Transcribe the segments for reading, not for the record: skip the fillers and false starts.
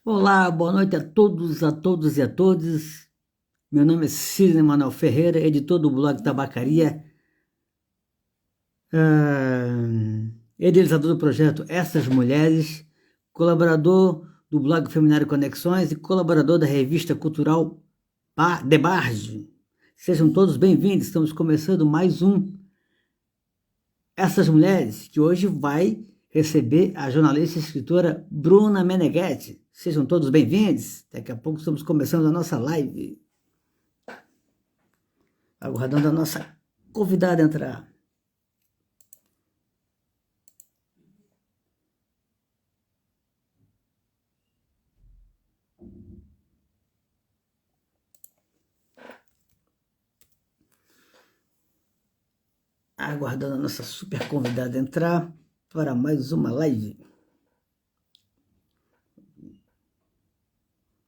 Olá, boa noite a todos e a todas. Meu nome é Sidney Manuel Ferreira, editor do blog Tabacaria, idealizador do projeto Essas Mulheres, colaborador do blog Feminário Conexões e colaborador da revista cultural Debarge. Sejam todos bem-vindos, estamos começando mais um Essas Mulheres, que hoje vai receber a jornalista e escritora Bruna Meneghetti. Sejam todos bem-vindos. Daqui a pouco estamos começando a nossa live, aguardando a nossa convidada entrar. Aguardando a nossa super convidada entrar para mais uma live.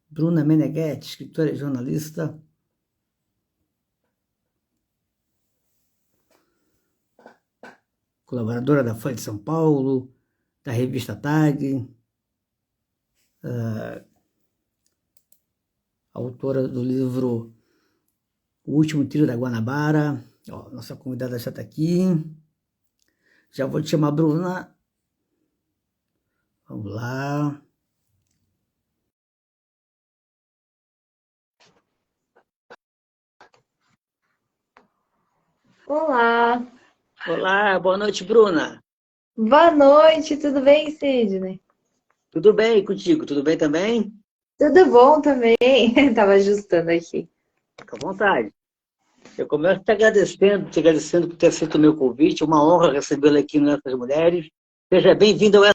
Bruna Meneghetti, escritora e jornalista. Colaboradora da Folha de São Paulo, da revista Tag, autora do livro O Último Tiro da Guanabara. Ó, nossa convidada já está aqui. Já vou te chamar, Bruna. Vamos lá. Olá, Olá, boa noite, Bruna. boa noite, tudo bem, Sidney? Tudo bem contigo? Tudo bem também? Tudo bom também? Tava ajustando aqui. Fica à vontade. Eu começo te agradecendo por ter aceito o meu convite. Uma honra recebê-la aqui nessas mulheres. Seja bem-vinda a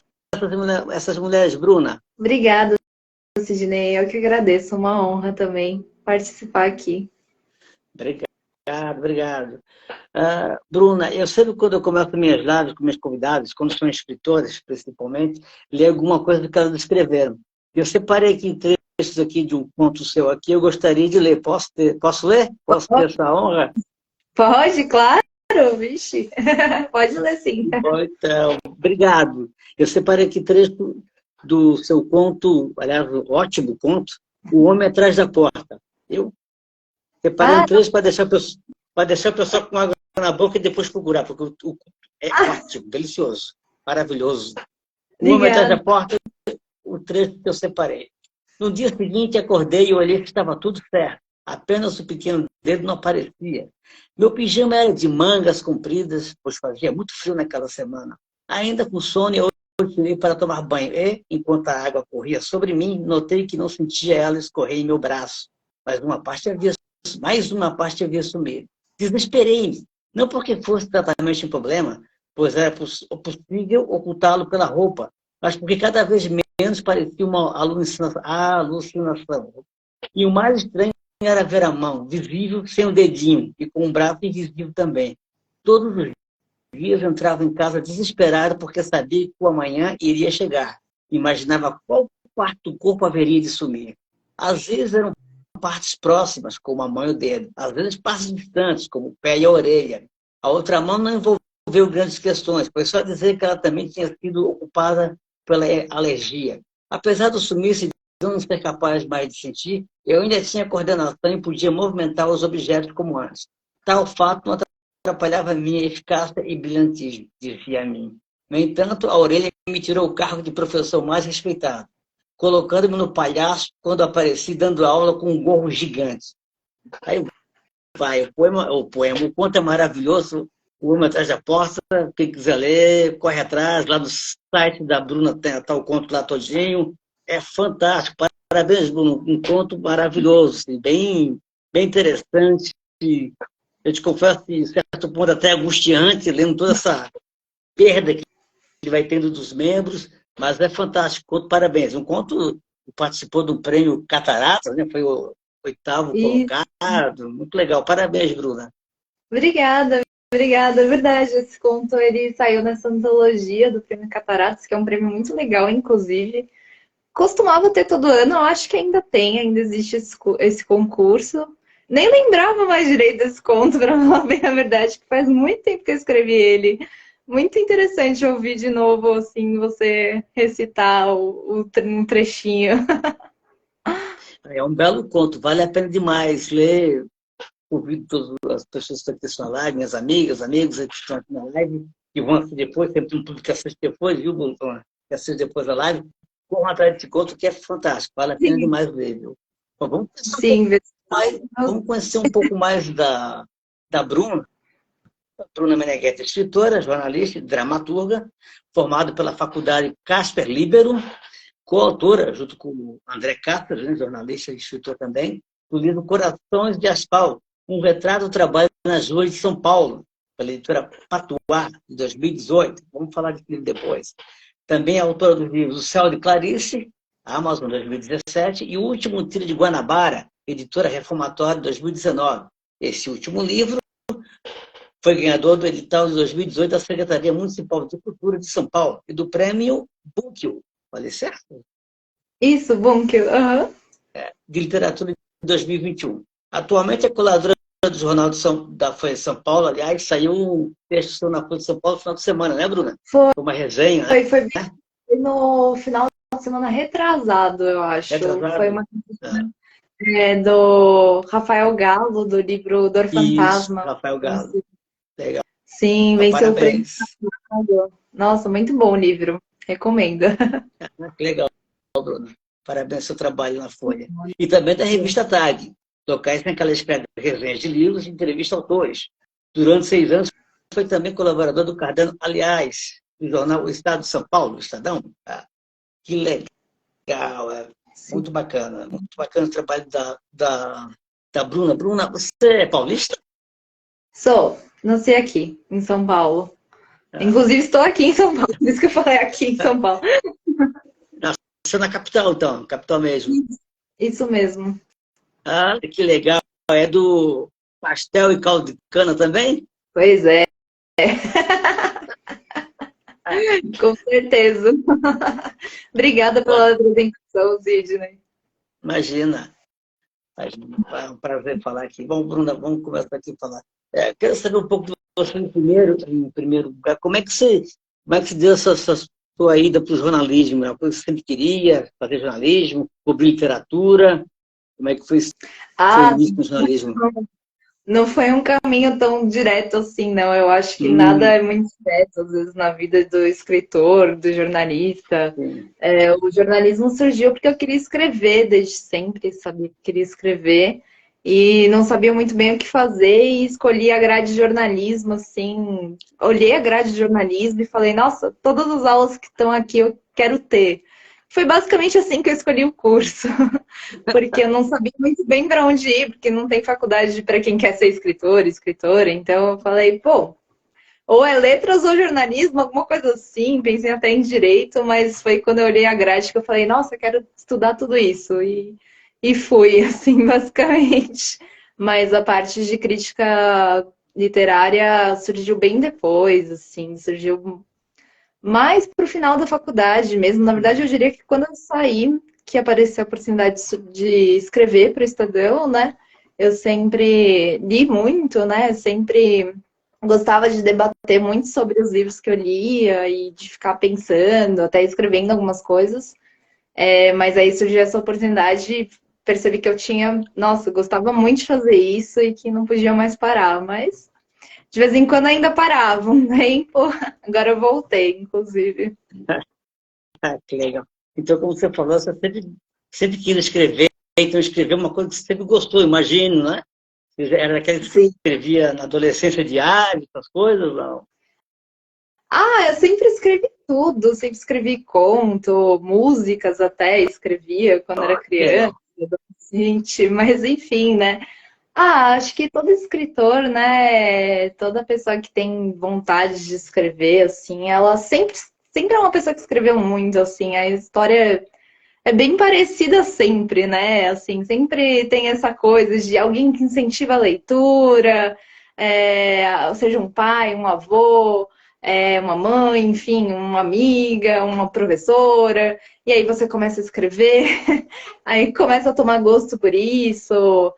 essas mulheres, Bruna. Obrigada, Sidney. Eu que agradeço, uma honra também participar aqui. Obrigado, obrigado. Bruna, eu sempre quando eu começo minhas lives com meus convidados, quando são escritores, principalmente, leio alguma coisa que elas escreveram. Eu separei aqui trechos aqui de um conto seu aqui, eu gostaria de ler. Posso ler? Posso ter essa honra? Pode, claro, vixe. Pode ler sim. Então, obrigado. Eu separei aqui trecho do seu conto, aliás, um ótimo conto, O Homem Atrás da Porta. Eu separei um Ah, trecho para deixar o pessoal com água na boca e depois procurar, porque o é ótimo, delicioso, maravilhoso. O Homem Atrás obrigada. da Porta, o trecho que eu separei. No dia seguinte, acordei e olhei que estava tudo certo. Apenas o pequeno dedo não aparecia. Meu pijama era de mangas compridas, pois fazia muito frio naquela semana. Ainda com sono, eu tirei para tomar banho e, enquanto a água corria sobre mim, notei que não sentia ela escorrer em meu braço. Mais uma parte havia sumido. Desesperei-me, não porque fosse tratamento um problema, pois era possível ocultá-lo pela roupa, mas porque cada vez menos parecia uma alucinação. E o mais estranho era ver a mão, visível sem o dedinho, e com o braço invisível também. Todos os dias entrava em casa desesperado porque sabia que o amanhã iria chegar. Imaginava qual parte do corpo haveria de sumir. Às vezes eram partes próximas, como a mão e o dedo. Às vezes partes distantes, como o pé e a orelha. A outra mão não envolveu grandes questões, foi só dizer que ela também tinha sido ocupada pela alergia. Apesar do sumiço de não ser capaz mais de sentir, eu ainda tinha coordenação e podia movimentar os objetos como antes. Tal fato não atrapalhava minha eficácia e brilhantismo, dizia a mim. No entanto, a orelha me tirou o cargo de professor mais respeitado, colocando-me no palhaço quando apareci dando aula com um gorro gigante. Aí vai, o conto é maravilhoso, o Homem Atrás da Porta, quem quiser ler, corre atrás, lá no site da Bruna tá o conto lá todinho, é fantástico, parabéns, Bruno, um conto maravilhoso, assim, bem interessante, eu te confesso que, em certo ponto, até angustiante, lendo toda essa perda que ele vai tendo dos membros, mas é fantástico. Conto, parabéns. Um conto participou do prêmio Cataratas, né? Foi o oitavo E colocado. Muito legal. Parabéns, Bruna. obrigada, obrigada. É verdade, esse conto ele saiu nessa antologia do Prêmio Cataratas, que é um prêmio muito legal, inclusive. Costumava ter todo ano, eu acho que ainda tem, ainda existe esse concurso. Nem lembrava mais direito desse conto, para falar bem a verdade, que faz muito tempo que eu escrevi ele. Muito interessante ouvir de novo, assim, você recitar um trechinho. É um belo conto, vale a pena demais ler, ouvir todas as pessoas que estão na live, minhas amigas, amigos que estão aqui na live, que vão assistir depois, sempre um público que assiste depois, viu, Bolsonaro? Que assiste depois da live, corram atrás desse conto que é fantástico, vale a pena Sim, demais ler, viu? Bom, sim, vamos conhecer um pouco mais da Bruna. Bruna Meneghetti, escritora, jornalista e dramaturga, formada pela Faculdade Casper Libero, coautora, junto com o André Cáceres, né, jornalista e escritor também, do livro Corações de Asfalto, um retrato do trabalho nas ruas de São Paulo, pela editora Patuá, de 2018. Vamos falar desse livro depois. Também é autora dos livros O Céu de Clarice, Amazon 2017, e O Último Tiro de Guanabara, editora Reformatória 2019. Esse último livro foi ganhador do edital de 2018 da Secretaria Municipal de Cultura de São Paulo e do prêmio Bookel, falei certo? Isso, bom que eu... De Literatura de 2021. Atualmente é coladora do Jornal da Folha de São Paulo, aliás, saiu um texto na Folha de São Paulo no final de semana, né, Bruna? Foi, uma resenha, né? foi no final da semana retrasado, eu acho. Retrasado? Foi uma do Rafael Galo, do livro Dor Fantasma. Isso, Rafael Galo. Legal. Sim, venceu o prêmio. Parabéns. Nossa, muito bom o livro. Recomendo. Que legal, Bruna. Parabéns pelo seu trabalho na Folha. E também da revista TAG, locais em que ela escreve resenhas de livros e entrevista autores. Durante 6 anos, foi também colaborador do Cardano, aliás, do jornal O Estado de São Paulo, o Estadão. Ah, que legal, muito bacana o trabalho da Bruna. Bruna, você é paulista? Sou, nasci aqui, em São Paulo. Inclusive, estou aqui em São Paulo, por isso que eu falei aqui em São Paulo. Nasceu na capital, então, capital mesmo. Isso mesmo. Ah, que legal. É do pastel e caldo de cana também? Pois é. Com certeza. Obrigada pela apresentação, Sidney. Imagina. É um prazer falar aqui. Bom, Bruna, vamos começar aqui a falar. Quero saber um pouco de você em primeiro lugar. Como é que você deu essa sua ida para o jornalismo? É uma coisa que você sempre queria, fazer jornalismo, cobrir literatura? Como é que foi seu início no jornalismo? Não foi um caminho tão direto assim, não. Eu acho que nada é muito direto, às vezes, na vida do escritor, do jornalista. O jornalismo surgiu porque eu queria escrever desde sempre, sabia que queria escrever. E não sabia muito bem o que fazer e escolhi a grade de jornalismo, assim. Olhei a grade de jornalismo e falei, nossa, todas as aulas que estão aqui eu quero ter. Foi basicamente assim que eu escolhi o curso, porque eu não sabia muito bem para onde ir, porque não tem faculdade para quem quer ser escritor, escritora. Então eu falei, pô, ou é letras ou jornalismo, alguma coisa assim. Pensei até em direito, mas foi quando eu olhei a grade que eu falei, nossa, eu quero estudar tudo isso. E fui, assim, basicamente. Mas a parte de crítica literária surgiu bem depois, assim, surgiu mais pro final da faculdade mesmo. Na verdade, eu diria que quando eu saí, que apareceu a oportunidade de escrever para o Estadão, né? Eu sempre li muito, né? Sempre gostava de debater muito sobre os livros que eu lia e de ficar pensando, até escrevendo algumas coisas. Mas aí surgiu essa oportunidade e percebi que eu tinha... Nossa, eu gostava muito de fazer isso e que não podia mais parar, mas... De vez em quando ainda parava um tempo, agora eu voltei, inclusive. Que legal. Então, como você falou, você sempre quis escrever, então escrever uma coisa que você sempre gostou, imagino, né? Era aquele que você escrevia na adolescência diário, essas coisas, não? Eu sempre escrevi tudo, sempre escrevi conto, músicas até escrevia quando era criança, adolescente, mas enfim, né? Acho que todo escritor, né, toda pessoa que tem vontade de escrever, assim, ela sempre é uma pessoa que escreveu muito, assim, a história é bem parecida sempre, né, assim, sempre tem essa coisa de alguém que incentiva a leitura, seja um pai, um avô, uma mãe, enfim, uma amiga, uma professora, e aí você começa a escrever, aí começa a tomar gosto por isso.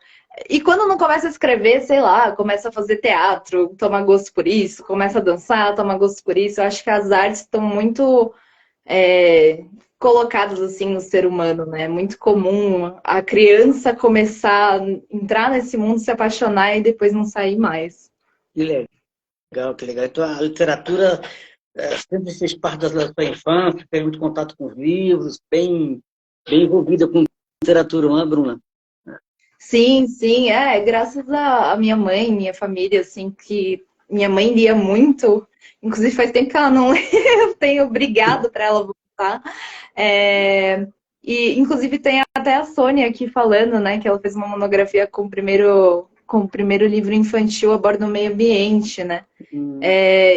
E quando não começa a escrever, sei lá, começa a fazer teatro, toma gosto por isso, começa a dançar, toma gosto por isso. Eu acho que as artes estão muito colocadas assim no ser humano, né? É muito comum a criança começar a entrar nesse mundo, se apaixonar e depois não sair mais. Que legal, que legal. Então, a literatura sempre fez parte da sua infância, tem muito contato com os livros, bem envolvida com literatura, não é, Bruna? Sim, sim, graças à minha mãe, minha família, assim, que minha mãe lia muito, inclusive faz tempo que ela não lê, eu tenho brigado para ela voltar. E inclusive tem até a Sônia aqui falando, né, que ela fez uma monografia com o primeiro livro infantil a bordo do meio ambiente, né?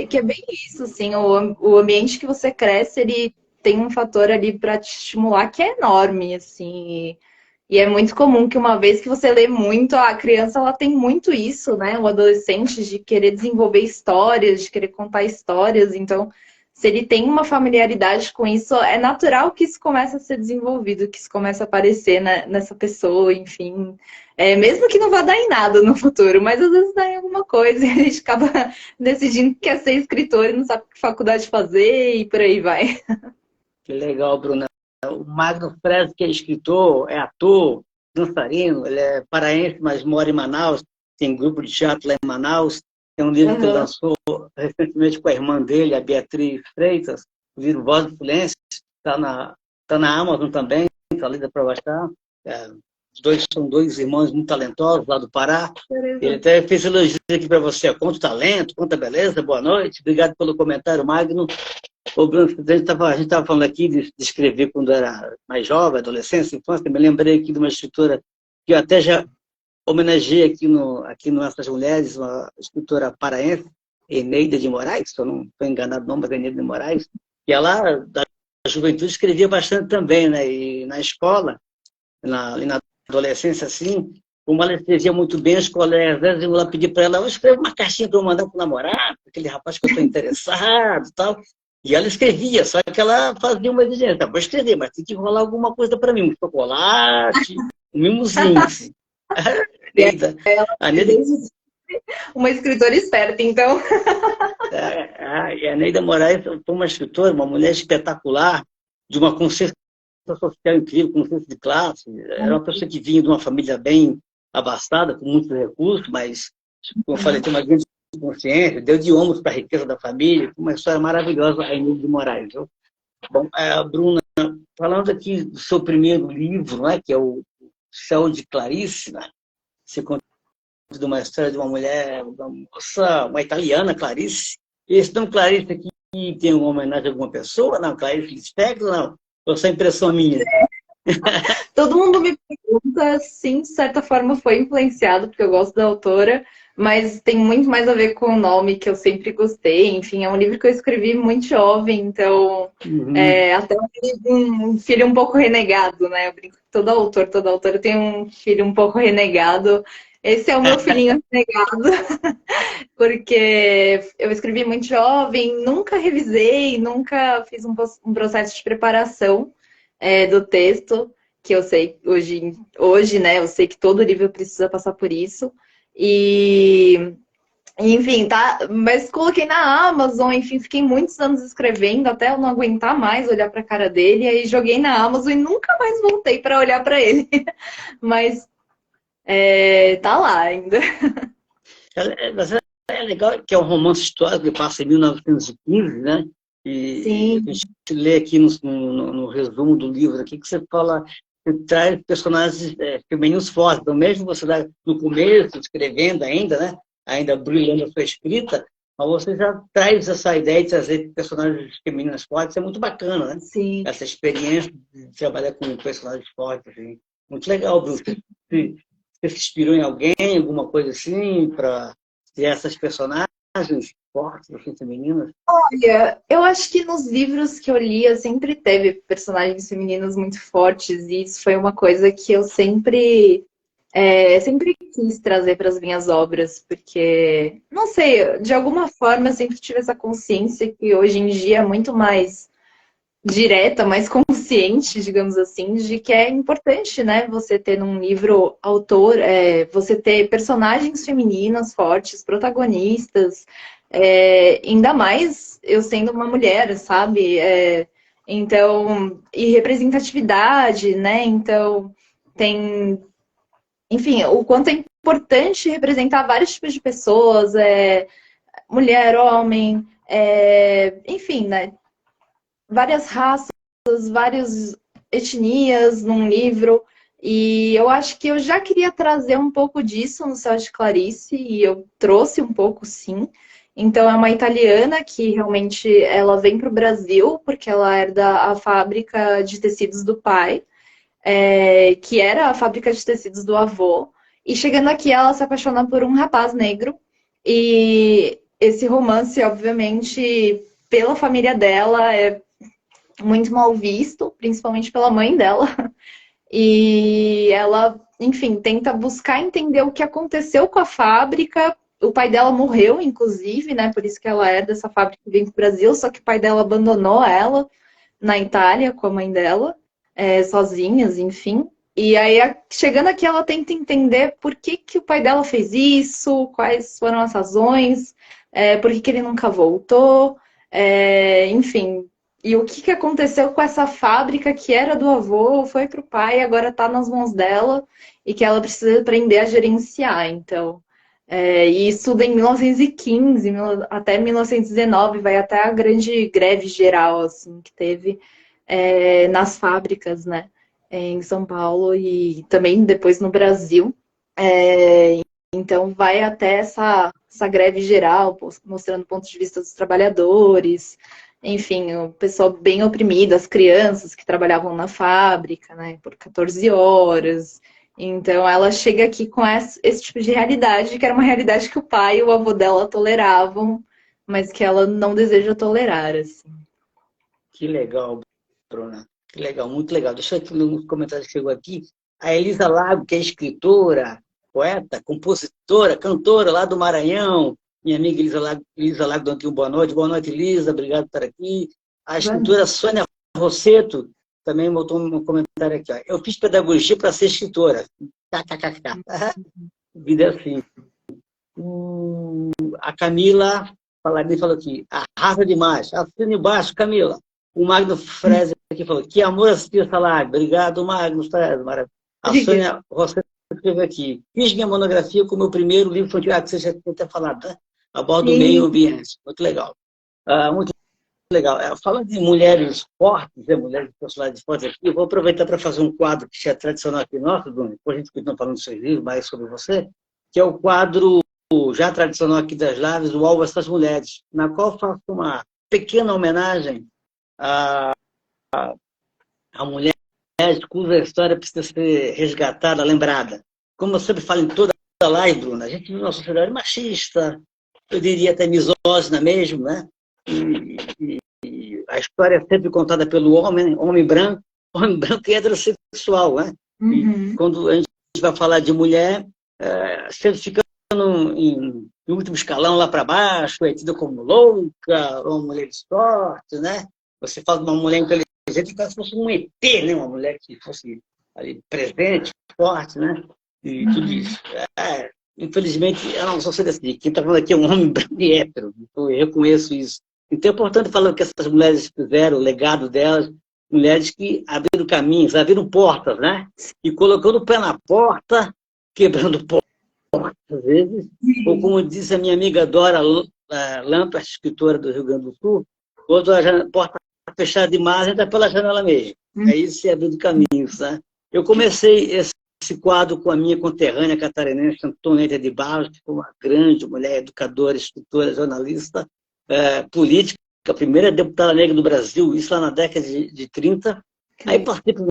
Que é bem isso, assim, o ambiente que você cresce, ele tem um fator ali para te estimular que é enorme, assim. E é muito comum que uma vez que você lê muito, a criança ela tem muito isso, né? O adolescente de querer desenvolver histórias, de querer contar histórias. Então, se ele tem uma familiaridade com isso, é natural que isso comece a ser desenvolvido, que isso comece a aparecer nessa pessoa, enfim. Mesmo que não vá dar em nada no futuro, mas às vezes dá em alguma coisa e a gente acaba decidindo que quer ser escritor e não sabe que faculdade fazer e por aí vai. Que legal, Bruna. O Magno Freze, que é escritor, é ator, dançarino, ele é paraense, mas mora em Manaus, tem grupo de teatro lá em Manaus, tem um livro que ele lançou recentemente com a irmã dele, a Beatriz Freitas, o livro Voz do Silêncio, tá na Amazon também, está lida para baixar. Os dois são dois irmãos muito talentosos lá do Pará. Ele até fez elogio aqui para você, quanto talento, quanta beleza, boa noite, obrigado pelo comentário, Magno. Ô, Bruno, a gente estava falando aqui de escrever quando era mais jovem, adolescência, infância. Me lembrei aqui de uma escritora que eu até já homenageei aqui no Essas Mulheres, uma escritora paraense, Eneida de Moraes, se eu não estou enganado o nome, mas Eneida de Moraes, e ela, da juventude, escrevia bastante também, né? E na escola, e na adolescência, assim, como ela escrevia muito bem, os colegas, às vezes eu lá pedir para ela, eu escrevo uma caixinha para eu mandar para o namorado, aquele rapaz que eu estou interessado e tal. E ela escrevia, só que ela fazia uma exigência. Vou escrever, mas tem que rolar alguma coisa para mim. Um chocolate, um mimosinho. Assim. A Neida, uma escritora esperta, então. a Neida Moraes foi uma escritora, uma mulher espetacular, de uma consciência social incrível, consciência de classe. Era uma pessoa que vinha de uma família bem abastada, com muitos recursos, mas, como eu falei, tem uma grande consciência, deu de ombros para a riqueza da família, uma história maravilhosa, a Inês de Moraes. Viu? Bom, Bruna, falando aqui do seu primeiro livro, né, que é o Céu de Clarice, né? Você conta de uma história de uma mulher, uma moça, uma italiana, Clarice. Esse nome Clarice aqui tem uma homenagem a alguma pessoa? Não, Clarice Lispector, não? Ou essa impressão minha? Todo mundo me pergunta, sim, de certa forma foi influenciado, porque eu gosto da autora, mas tem muito mais a ver com o nome que eu sempre gostei. Enfim, é um livro que eu escrevi muito jovem, então até um filho um pouco renegado, né? Eu brinco que todo autor tem um filho um pouco renegado. Esse é o meu filhinho renegado, porque eu escrevi muito jovem, nunca revisei, nunca fiz um processo de preparação do texto, que eu sei hoje, né? Eu sei que todo livro precisa passar por isso. E, enfim, tá? Mas coloquei na Amazon, enfim, fiquei muitos anos escrevendo até eu não aguentar mais olhar para a cara dele. Aí joguei na Amazon e nunca mais voltei para olhar para ele. Mas tá lá ainda. É legal que é um romance histórico que passa em 1915, né? E Sim. a gente lê aqui no resumo do livro aqui que você fala, você traz personagens femininos fortes. Então, mesmo você no começo, escrevendo ainda, né? Ainda brilhando a sua escrita, mas você já traz essa ideia de trazer personagens femininas fortes, é muito bacana, né? Sim. Essa experiência de trabalhar com personagens fortes, assim. Muito legal, Bruno. Você se inspirou em alguém, alguma coisa assim, para ter essas personagens fortes, assim, femininas? Olha, eu acho que nos livros que eu lia sempre teve personagens femininos muito fortes, e isso foi uma coisa que eu sempre quis trazer para as minhas obras, porque, não sei, de alguma forma eu sempre tive essa consciência que hoje em dia é muito mais direta, mais consciente, digamos assim, de que é importante, né, você ter num livro autor, você ter personagens femininas fortes, protagonistas, ainda mais eu sendo uma mulher, sabe? Então, e representatividade, né? Então, tem, enfim, o quanto é importante representar vários tipos de pessoas, mulher, homem, enfim, né? Várias raças, várias etnias num livro. E eu acho que eu já queria trazer um pouco disso no Céu de Clarice, e eu trouxe um pouco, sim. Então, é uma italiana que realmente ela vem para o Brasil porque ela herda a fábrica de tecidos do pai, que era a fábrica de tecidos do avô. E chegando aqui, ela se apaixona por um rapaz negro. E esse romance, obviamente, pela família dela, é muito mal visto, principalmente pela mãe dela. E ela, enfim, tenta buscar entender o que aconteceu com a fábrica. O pai dela morreu, inclusive, né? Por isso que ela é dessa fábrica que vem para o Brasil, só que o pai dela abandonou ela na Itália com a mãe dela, sozinhas, enfim. E aí, chegando aqui, ela tenta entender por que, que o pai dela fez isso, quais foram as razões, por que, que ele nunca voltou, enfim. E o que, que aconteceu com essa fábrica que era do avô, foi para o pai, agora está nas mãos dela, e que ela precisa aprender a gerenciar. Então, e estuda em 1915 até 1919, vai até a grande greve geral assim, que teve nas fábricas, né? Em São Paulo e também depois no Brasil. Então, vai até essa greve geral, mostrando o ponto de vista dos trabalhadores, enfim, o pessoal bem oprimido, as crianças que trabalhavam na fábrica, né, por 14 horas. Então, ela chega aqui com esse tipo de realidade, que era uma realidade que o pai e o avô dela toleravam, mas que ela não deseja tolerar, assim. Que legal, Bruna. Que legal, muito legal. Deixa eu aqui nos comentários que chegou aqui. A Elisa Lago, que é escritora, poeta, compositora, cantora lá do Maranhão. Minha amiga Elisa Lago, dando aqui uma boa noite. Boa noite, Elisa. Obrigado por estar aqui. A escritora Sônia Rosseto também botou um comentário aqui. Ó. Eu fiz pedagogia para ser escritora. KKKK. Vida é assim. A Camila Paladini falou aqui. Arrasa demais. Assina embaixo, Camila. O Magno Freze aqui falou, que amor assistir essa live. Obrigado, Magno Freze. A Sônia Rosseto escreveu aqui. Fiz minha monografia com o meu primeiro livro infantil, que você já tinha até falado, né? A bordo do meio ambiente. Muito legal. Muito legal. Falando de mulheres fortes, mulheres de personalidades fortes aqui, eu vou aproveitar para fazer um quadro que já é tradicional aqui nosso, Bruno, depois a gente continua falando dos seus livros, mais sobre você, que é o quadro já tradicional aqui das lives, o Alvo Essas Mulheres, na qual eu faço uma pequena homenagem a mulheres cuja história precisa ser resgatada, lembrada. Como eu sempre falo em toda a live, Bruna, a gente vive uma sociedade machista, eu diria até misógina mesmo, né? E a história é sempre contada pelo homem branco e heterossexual, né? E quando a gente vai falar de mulher, sempre fica em último escalão lá para baixo, é tida como louca, ou uma mulher de sorte, né? Você fala de uma mulher inteligente, como se fosse um ET, né? Uma mulher que fosse ali, presente, forte, né? E tudo isso. Infelizmente, eu não sou assim. Quem está falando aqui é um homem branco e hétero. Então, eu reconheço isso. Então, é importante falar que essas mulheres fizeram, o legado delas, mulheres que abriram caminhos, abriram portas, né? E colocando o pé na porta, quebrando portas, às vezes. Ou como disse a minha amiga Dora Lampa, escritora do Rio Grande do Sul, quando a porta fechada demais, entra pela janela mesmo. É isso, se abrindo caminhos, né? Eu comecei esse quadro com a minha conterrânea catarinense, Antonieta de Barros, que foi uma grande mulher, educadora, escritora, jornalista, política, a primeira deputada negra do Brasil, isso lá na década de 30. Aí passei por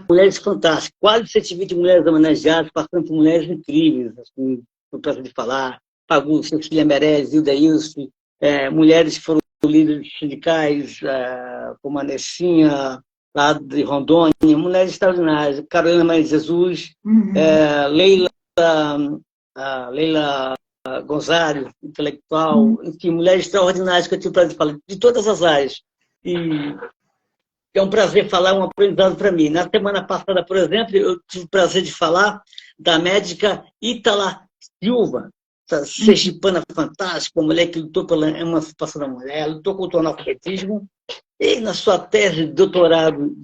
mulheres fantásticas, quase 120 mulheres homenageadas, passando por mulheres incríveis, assim, no prazer de falar, Pagu, Cecília Meirelles, Hilda Ilse, mulheres que foram líderes sindicais, como a Nessinha, lá de Rondônia, mulheres extraordinárias, Carolina Maria de Jesus, Leila Gonzalez, intelectual, enfim, mulheres extraordinárias que eu tive o prazer de falar, de todas as áreas. E É um prazer falar, um aprendizado para mim. Na semana passada, por exemplo, eu tive o prazer de falar da médica Ítala Silva, essa sergipana fantástica, uma mulher que lutou pela emancipação da mulher, lutou contra o analfabetismo, e na sua tese de doutorado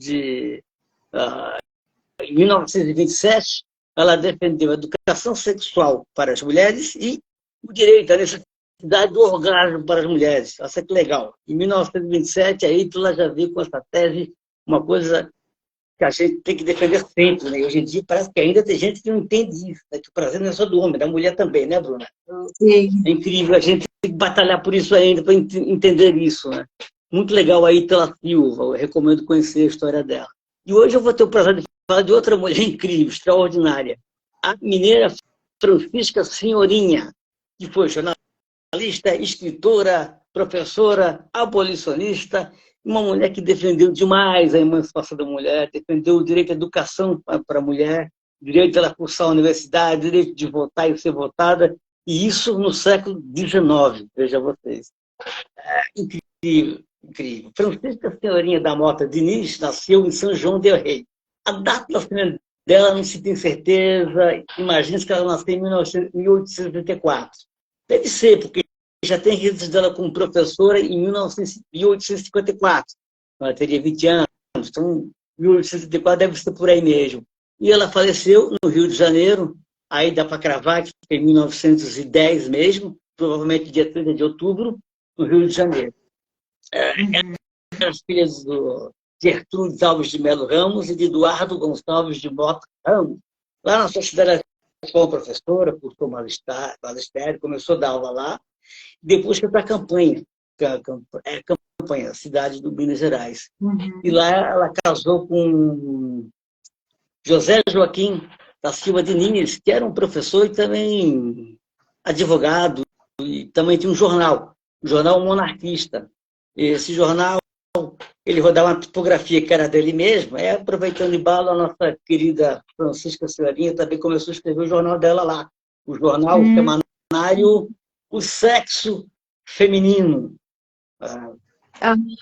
em 1927, ela defendeu a educação sexual para as mulheres e o direito à necessidade do orgasmo para as mulheres. Olha que legal. Em 1927, a Ítala já veio com essa tese, uma coisa que a gente tem que defender sempre. Né? Hoje em dia parece que ainda tem gente que não entende isso, né? Que o prazer não é só do homem, é da mulher também, né, Bruna? Sim. É incrível, a gente tem que batalhar por isso ainda, para entender isso. Né? Muito legal a Ítala Silva, eu recomendo conhecer a história dela. E hoje eu vou ter o prazer de falar de outra mulher incrível, extraordinária. A mineira Francisca Senhorinha, que foi jornalista, escritora, professora, abolicionista, uma mulher que defendeu demais a emancipação da mulher, defendeu o direito à educação para a mulher, direito de ela cursar a universidade, direito de votar e ser votada, e isso no século XIX, veja vocês. Incrível, incrível. Francisca Senhorinha da Mota Diniz nasceu em São João del Rei. A data do nascimento dela não se tem certeza, imagina que ela nasceu em 1834. Deve ser, porque já tem registro dela como professora em 1854. Ela teria 20 anos, então 1854 deve ser por aí mesmo. E ela faleceu no Rio de Janeiro, aí dá para cravar que foi em 1910 mesmo, provavelmente dia 30 de outubro, no Rio de Janeiro. As filhas do Gertrudes Alves de Melo Ramos e de Eduardo Gonçalves de Mota Ramos. Lá na sua cidade, foi professora, cursou magistério, começou a dar aula lá, depois foi para a campanha, cidade do Minas Gerais. E lá ela casou com José Joaquim da Silva Diniz, que era um professor e também advogado, e também tinha um jornal, o Jornal Monarquista. Esse jornal, ele rodava uma tipografia que era dele mesmo, aproveitando em bala, a nossa querida Francisca Senhorinha também começou a escrever o jornal dela lá, o jornal semanário O Sexo Feminino.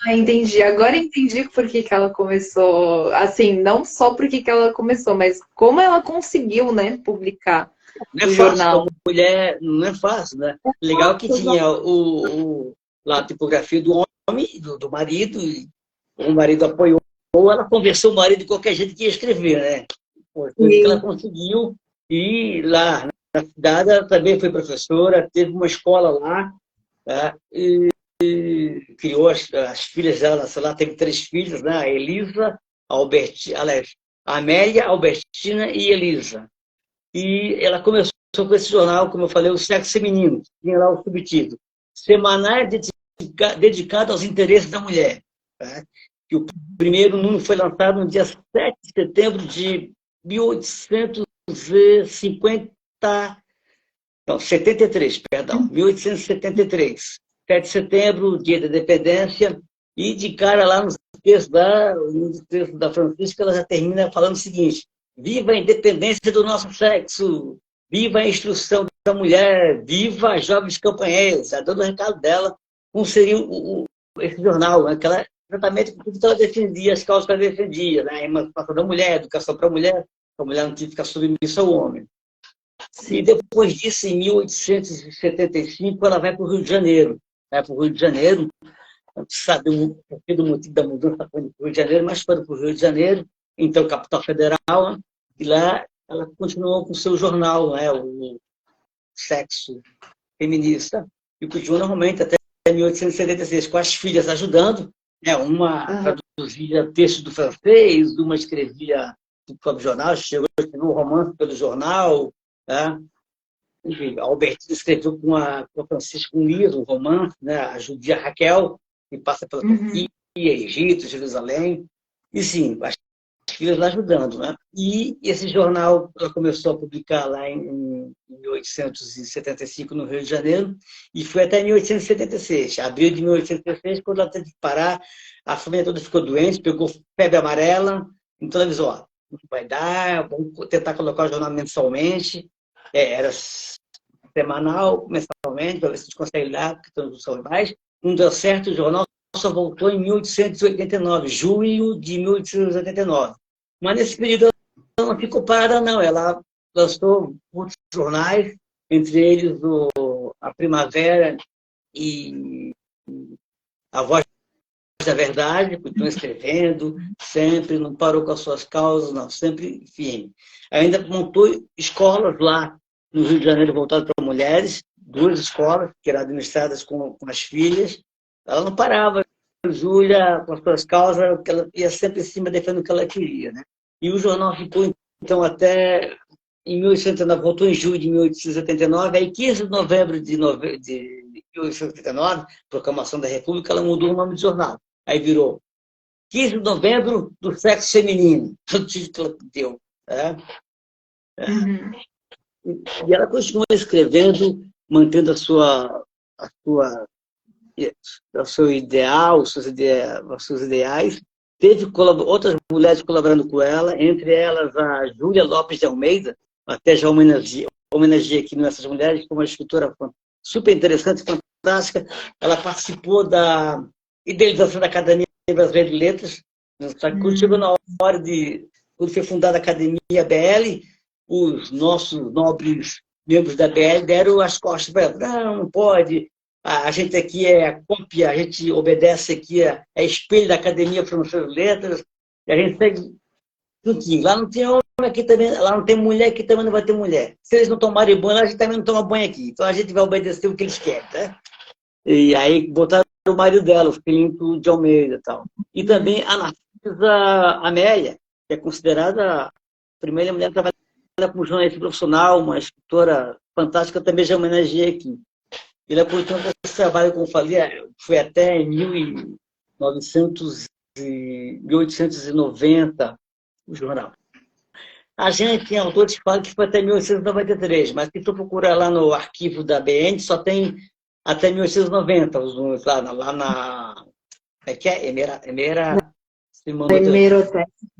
Entendi. Agora entendi por que ela começou, assim, não só por que ela começou, mas como ela conseguiu, né, publicar não o é jornal. Fácil, mulher, não é fácil, né? Legal que tinha lá a tipografia do homem, do marido, e o marido apoiou, ela conversou o marido de qualquer jeito que ia escrever, né? Foi que ela conseguiu, e lá na cidade ela também foi professora, teve uma escola lá, tá? E criou as filhas dela, sei lá, teve 3 filhas, né? A Elisa, a Amélia, Albertina e Elisa. E ela começou com esse jornal, como eu falei, O Sexo Feminino, tinha lá o subtítulo, semanal dedicado aos interesses da mulher. Tá? Que o primeiro número foi lançado no dia 7 de setembro de 1873. 7 de setembro, dia da independência, e de cara lá no texto da Francisca, ela já termina falando o seguinte: viva a independência do nosso sexo, viva a instrução da mulher, viva as jovens companheiras. Já dando o recado dela, como seria esse jornal, né? Exatamente tudo que ela defendia, as causas que ela defendia, né? A emancipação da mulher, a educação para a mulher não tinha que ficar submissa ao homem. E depois disso, em 1875, ela vai para o Rio de Janeiro. Vai para o Rio de Janeiro, não sabe o motivo da mudança para o Rio de Janeiro, mas foi para o Rio de Janeiro, então capital federal, né? E lá ela continuou com o seu jornal, né? O Sexo Feminista, e continuou normalmente até 1876, com as filhas ajudando, né? Uma traduzia texto do francês, uma escrevia do próprio jornal, chegou a escrever um romance pelo jornal, né? Enfim, a Albertina escreveu com a Francisca um livro, um romance, né? A Judia Raquel, que passa pela Turquia, Egito, Jerusalém, e sim, as filhas lá ajudando, né? E esse jornal ela começou a publicar lá em 1875 no Rio de Janeiro e foi até 1876. Abril de 1876, quando ela teve que parar, a família toda ficou doente, pegou febre amarela, então ela avisou: não vai dar, vamos tentar colocar o jornal mensalmente. Era semanal, mensalmente, para ver se a gente consegue dar, porque todos são iguais. Não deu certo, o jornal voltou em 1889, junho de 1889. Mas nesse período ela não ficou parada, não. Ela lançou muitos jornais, entre eles a Primavera e a Voz da Verdade, continuou escrevendo, sempre, não parou com as suas causas, não, sempre firme. Ainda montou escolas lá no Rio de Janeiro voltadas para mulheres, 2 escolas que eram administradas com as filhas. Ela não parava, Júlia, com as suas causas, que ela ia sempre em cima defendendo o que ela queria, né? E o jornal ficou, então, até em 1889, voltou em julho de 1889, aí 15 de novembro de 1889, proclamação da República, ela mudou o nome do jornal. Aí virou 15 de novembro do sexo feminino, o título que deu. Né? Uhum. E ela continua escrevendo, mantendo o seu ideal, os seus ideais. Teve outras mulheres colaborando com ela, entre elas a Júlia Lopes de Almeida, até já homenageei aqui nessas mulheres, como uma escritora super interessante, fantástica. Ela participou da idealização da Academia Brasileira de Letras. Quando chegou na hora quando foi fundada a Academia BL, os nossos nobres membros da BL deram as costas para ela. Não pode. A gente aqui é cópia, a gente obedece aqui, é espelho da Academia Francesa de Letras, e a gente segue tudinho. Lá não tem homem aqui também, lá não tem mulher, aqui também não vai ter mulher. Se eles não tomarem banho, lá a gente também não toma banho aqui. Então a gente vai obedecer o que eles querem, tá? E aí botaram o marido dela, o Filipe de Almeida e tal. E também a Narcisa Amélia, que é considerada a primeira mulher que trabalha como jornalista profissional, uma escritora fantástica, também já homenageei aqui. Ele continuou com esse trabalho, como eu falei, foi até 1890 o jornal. A gente tem autores que falam que foi até 1893, mas se tu procurar lá no arquivo da BN, só tem até 1890 os números lá na que é?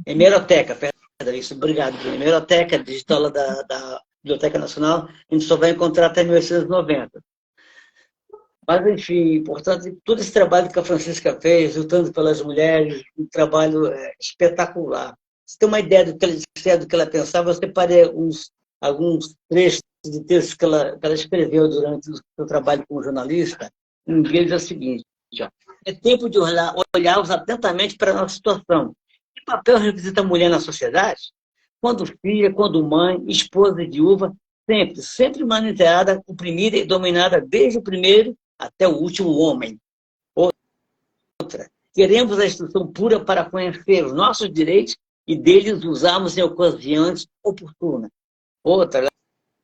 Hemeroteca, perdão, isso, obrigado, Bruno. Hemeroteca digital da Biblioteca Nacional, a gente só vai encontrar até 1890. Mas, enfim, importante, todo esse trabalho que a Francisca fez, lutando pelas mulheres, um trabalho espetacular. Você tem uma ideia do que ela disse, do que ela pensava, eu separei alguns trechos de textos que ela escreveu durante o seu trabalho como jornalista. Um deles é o seguinte: ó, é tempo de olharmos atentamente para a nossa situação. Que papel representa a mulher na sociedade? Quando filha, quando mãe, esposa e viúva, sempre monitorada, oprimida e dominada desde o primeiro até o último homem. Outra, queremos a instrução pura para conhecer os nossos direitos e deles usarmos em ocasiões oportunas. Outra,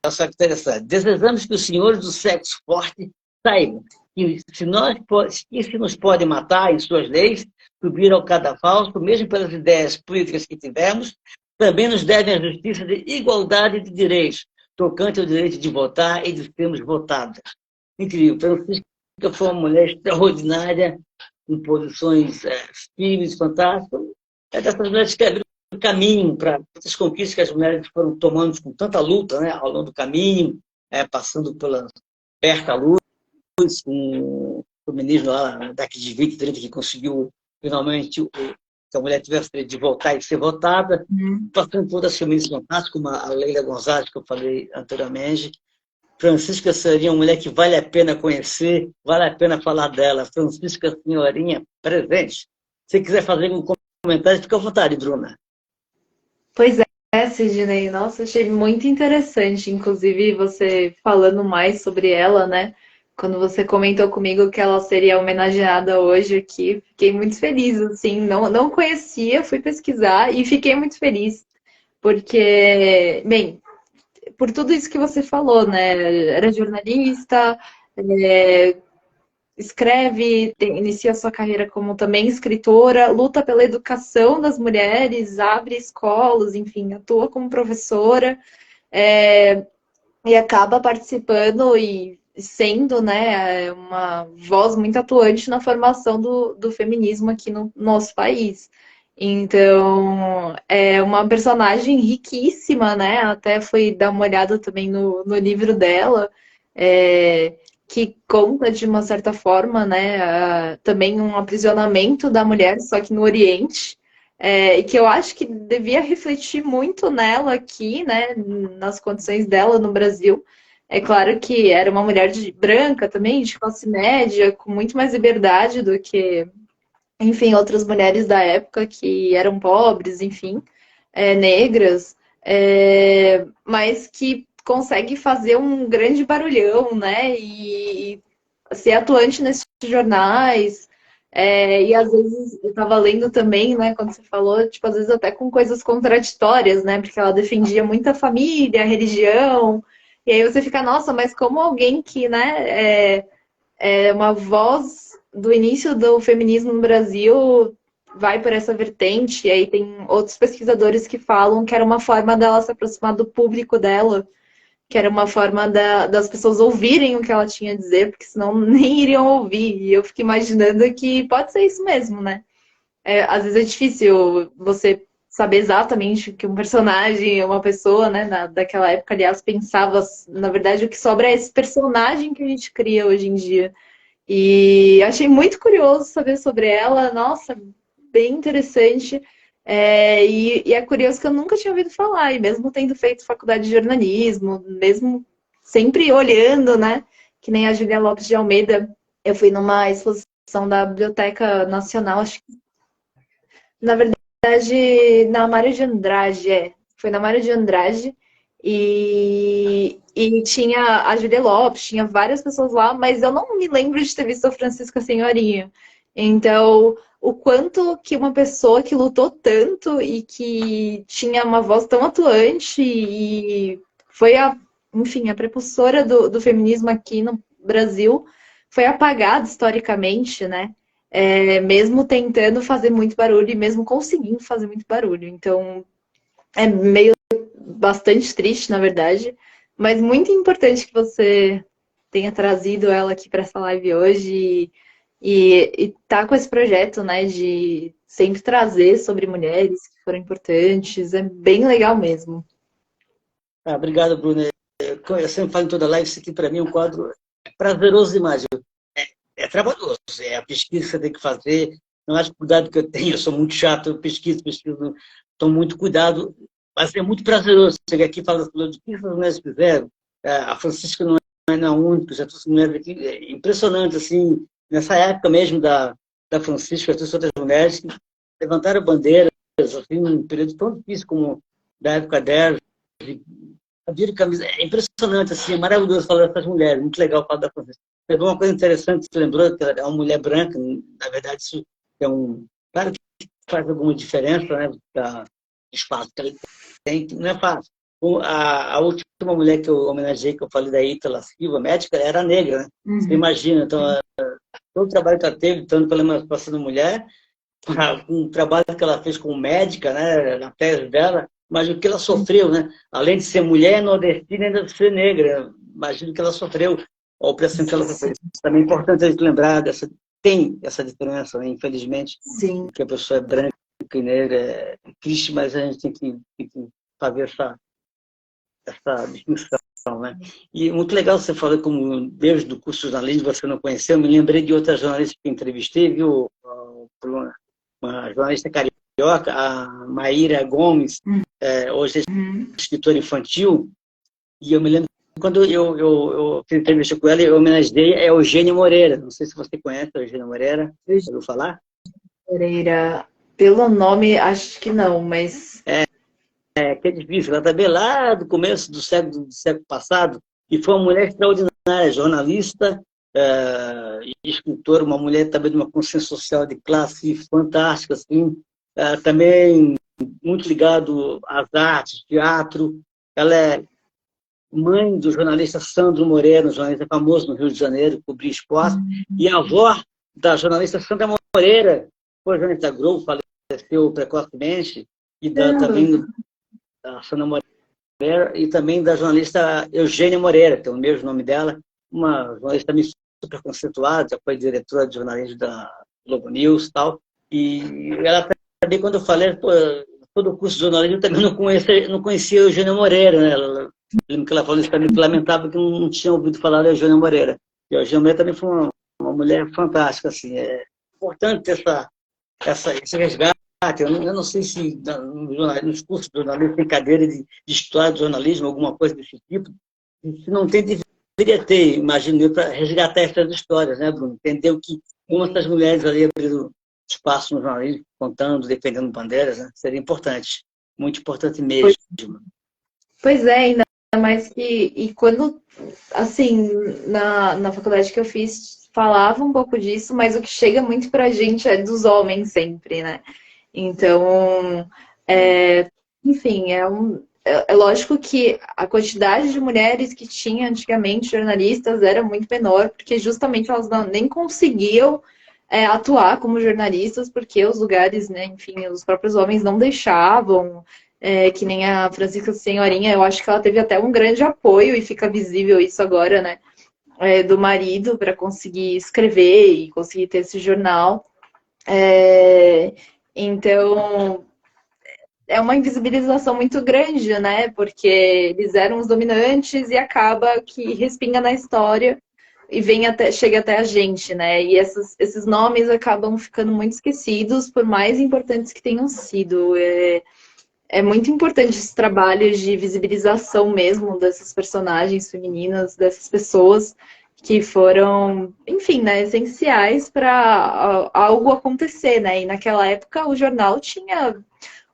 só que interessante, desejamos que os senhores do sexo forte saibam que se nos podem matar em suas leis, subir ao cadafalso, mesmo pelas ideias políticas que tivemos, também nos devem a justiça de igualdade de direitos, tocante ao direito de votar e de sermos votadas. Incrível. Francisca foi uma mulher extraordinária, com posições firmes, fantásticas. É dessas mulheres que abriram o caminho para essas conquistas que as mulheres foram tomando com tanta luta, né, ao longo do caminho, passando pela Berta Luz, com o feminismo lá na década de 20 e 30, que conseguiu finalmente que a mulher tivesse direito de votar e ser votada, passando por outras feministas fantásticas, como a Leila Gonzalez, que eu falei anteriormente. Francisca seria uma mulher que vale a pena conhecer, vale a pena falar dela. Francisca Senhorinha, presente. Se quiser fazer um comentário, fica à vontade, Bruna. Pois Sidney. Nossa, achei muito interessante, inclusive, você falando mais sobre ela, né? Quando você comentou comigo que ela seria homenageada hoje aqui, fiquei muito feliz, assim, não conhecia, fui pesquisar e fiquei muito feliz, porque, bem, por tudo isso que você falou, né? Era jornalista, escreve, inicia sua carreira como também escritora, luta pela educação das mulheres, abre escolas, enfim, atua como professora, e acaba participando e sendo, né, uma voz muito atuante na formação do feminismo aqui no nosso país. Então, é uma personagem riquíssima, né? Até fui dar uma olhada também no livro dela, que conta de uma certa forma, né, também um aprisionamento da mulher, só que no Oriente, e que eu acho que devia refletir muito nela aqui, né, nas condições dela no Brasil. É claro que era uma mulher branca também, de classe média, com muito mais liberdade do que, enfim, outras mulheres da época que eram pobres, enfim, negras, mas que consegue fazer um grande barulhão, né? E ser atuante nesses jornais. E às vezes eu estava lendo também, né, quando você falou, tipo, às vezes até com coisas contraditórias, né? Porque ela defendia muito a família, a religião. E aí você fica, nossa, mas como alguém que, né, é uma voz do início do feminismo no Brasil vai por essa vertente, e aí tem outros pesquisadores que falam que era uma forma dela se aproximar do público dela, que era uma forma das pessoas ouvirem o que ela tinha a dizer, porque senão nem iriam ouvir. E eu fico imaginando que pode ser isso mesmo, né? Às vezes é difícil você saber exatamente o que um personagem, uma pessoa, né, daquela época, aliás, pensava. Na verdade, o que sobra é esse personagem que a gente cria hoje em dia. E achei muito curioso saber sobre ela. Nossa, bem interessante. E é curioso que eu nunca tinha ouvido falar. E mesmo tendo feito faculdade de jornalismo, mesmo sempre olhando, né? Que nem a Julia Lopes de Almeida, eu fui numa exposição da Biblioteca Nacional, acho que, na verdade, na Mário de Andrade, Foi na Mário de Andrade. E tinha a Julia Lopes, tinha várias pessoas lá, mas eu não me lembro de ter visto a Francisca Senhorinha. Então, o quanto que uma pessoa que lutou tanto e que tinha uma voz tão atuante e foi enfim, a precursora do feminismo aqui no Brasil, foi apagada historicamente, né? Mesmo tentando fazer muito barulho e mesmo conseguindo fazer muito barulho. Então, é meio bastante triste, na verdade, mas muito importante que você tenha trazido ela aqui para essa live hoje e tá com esse projeto, né, de sempre trazer sobre mulheres que foram importantes. É bem legal mesmo. Obrigado, Bruna. Eu sempre falo em toda live, isso aqui para mim é um quadro prazeroso demais. É trabalhoso, é a pesquisa que você tem que fazer. Não acho que o cuidado que eu tenho, eu sou muito chato, eu pesquiso, tomo muito cuidado, mas é muito prazeroso chegar aqui e falar de que as mulheres fizeram. A Francisca não é a única, já trouxe mulheres aqui, é impressionante, assim, nessa época mesmo da Francisca, trouxe outras mulheres que levantaram bandeiras, assim, num período tão difícil como da época dela, viram camisa, é impressionante, assim, é maravilhoso falar dessas mulheres, muito legal falar da Francisca. Pegou uma coisa interessante, você lembrou que ela é uma mulher branca, na verdade isso é claro que faz alguma diferença, né, da espaço que ela tem, não é fácil. A última mulher que eu homenageei, que eu falei da Ítala Silva, médica, era negra, né? Uhum. Você imagina, então, todo o trabalho que ela teve, tanto pela emancipação da mulher, com o trabalho que ela fez como médica, né, na tese dela, mas o que ela sofreu, né? Além de ser mulher nordestina, ainda de ser negra. Imagina o que ela sofreu, a opressão que ela sofreu. Também é importante a gente lembrar tem essa diferença, né? Infelizmente, Sim. que a pessoa é branca e negra é triste, mas a gente tem que fazer essa distinção, né? E muito legal você falar como desde do curso de jornalismo você não conheceu, me lembrei de outra jornalista que entrevistei, viu? Uma jornalista carioca, a Maíra Gomes, hoje é escritora infantil, e eu me lembro quando eu fiz entrevista com ela, eu homenageei a Eugênia Moreira. Não sei se você conhece a Eugênia Moreira, ouviu falar? Moreira, pelo nome, acho que não, mas... Que é difícil, ela também lá do começo do século passado, e foi uma mulher extraordinária, jornalista, escritora, uma mulher também de uma consciência social de classe fantástica, assim, também muito ligado às artes, teatro. Ela é mãe do jornalista Sandro Moreira, um jornalista famoso no Rio de Janeiro, que cobria esporte, e a avó da jornalista Sandra Moreira, foi jornalista da Globo, faleceu precocemente, e também da Sandra Moreira, e também da jornalista Eugênia Moreira, que é o mesmo nome dela, uma jornalista também super conceituada, já foi diretora de jornalismo da Globo News e tal, e ela também, quando eu falei, todo o curso de jornalismo, eu também não conhecia a Eugênia Moreira, né? Lembro que ela falou isso para mim, que lamentava que não tinha ouvido falar da Eugênia Moreira. E a Jean também foi uma mulher fantástica, assim. É importante ter esse resgate. Eu não sei se nos cursos de jornalismo tem cadeira de história do jornalismo, alguma coisa desse tipo. Se não tem, deveria ter, imagino eu, para resgatar essas histórias, né, Bruno? Entender o que uma dessas mulheres ali abriram espaço no jornalismo, contando, defendendo bandeiras, né? Seria importante. Muito importante mesmo. Pois é, ainda mais que... E quando, assim, na faculdade que eu fiz, falava um pouco disso, mas o que chega muito pra gente é dos homens sempre, né? Então, enfim, é lógico que a quantidade de mulheres que tinha antigamente jornalistas era muito menor, porque justamente elas nem conseguiam atuar como jornalistas, porque os lugares, né, enfim, os próprios homens não deixavam, que nem a Francisca Senhorinha, eu acho que ela teve até um grande apoio, e fica visível isso agora, né, do marido para conseguir escrever e conseguir ter esse jornal. Então, é uma invisibilização muito grande, né? Porque eles eram os dominantes e acaba que respinga na história e chega até a gente, né? E esses nomes acabam ficando muito esquecidos, por mais importantes que tenham sido. É muito importante esse trabalho de visibilização mesmo dessas personagens femininas, dessas pessoas que foram, enfim, né, essenciais para algo acontecer, né? E naquela época o jornal tinha,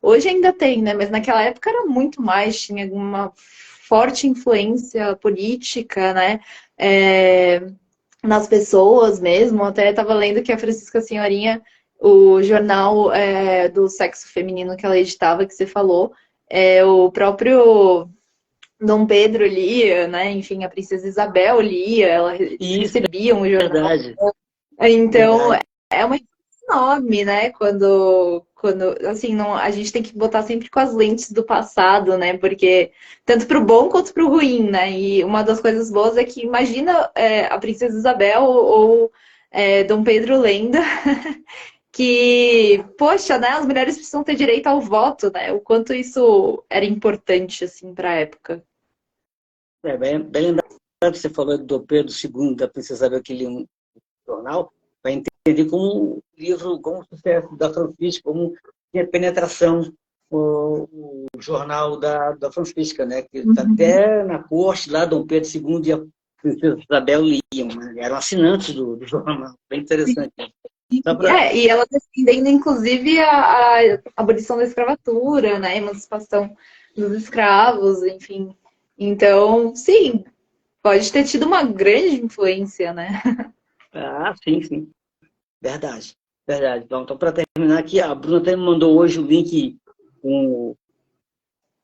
hoje ainda tem, né? Mas naquela época era muito mais, tinha uma forte influência política, né? Nas pessoas mesmo. Até estava lendo que a Francisca Senhorinha, o jornal do sexo feminino que ela editava, que você falou, o próprio Dom Pedro lia, né? Enfim, a Princesa Isabel lia, recebiam o jornal. Verdade. Então, Verdade. é uma enorme, né? Quando assim, não, a gente tem que botar sempre com as lentes do passado, né? Porque tanto para o bom quanto para o ruim, né? E uma das coisas boas é que imagina a Princesa Isabel ou Dom Pedro lenda que, poxa, né? As mulheres precisam ter direito ao voto, né? O quanto isso era importante, assim, para a época. Bem lembrado que você falou do Dom Pedro II, da Princesa Isabel, que lia um jornal, para entender como o livro, como o sucesso da Francisca, como tinha penetração o jornal da Francisca, né? Que até na corte, lá, Dom Pedro II e a Princesa Isabel liam, né? Eram assinantes do jornal. Bem interessante. E ela defendendo, inclusive, a abolição da escravatura, né? A emancipação dos escravos, enfim. Então, sim, pode ter tido uma grande influência, né? Ah, sim, sim. Verdade. Verdade. Então para terminar aqui, a Bruna até me mandou hoje o link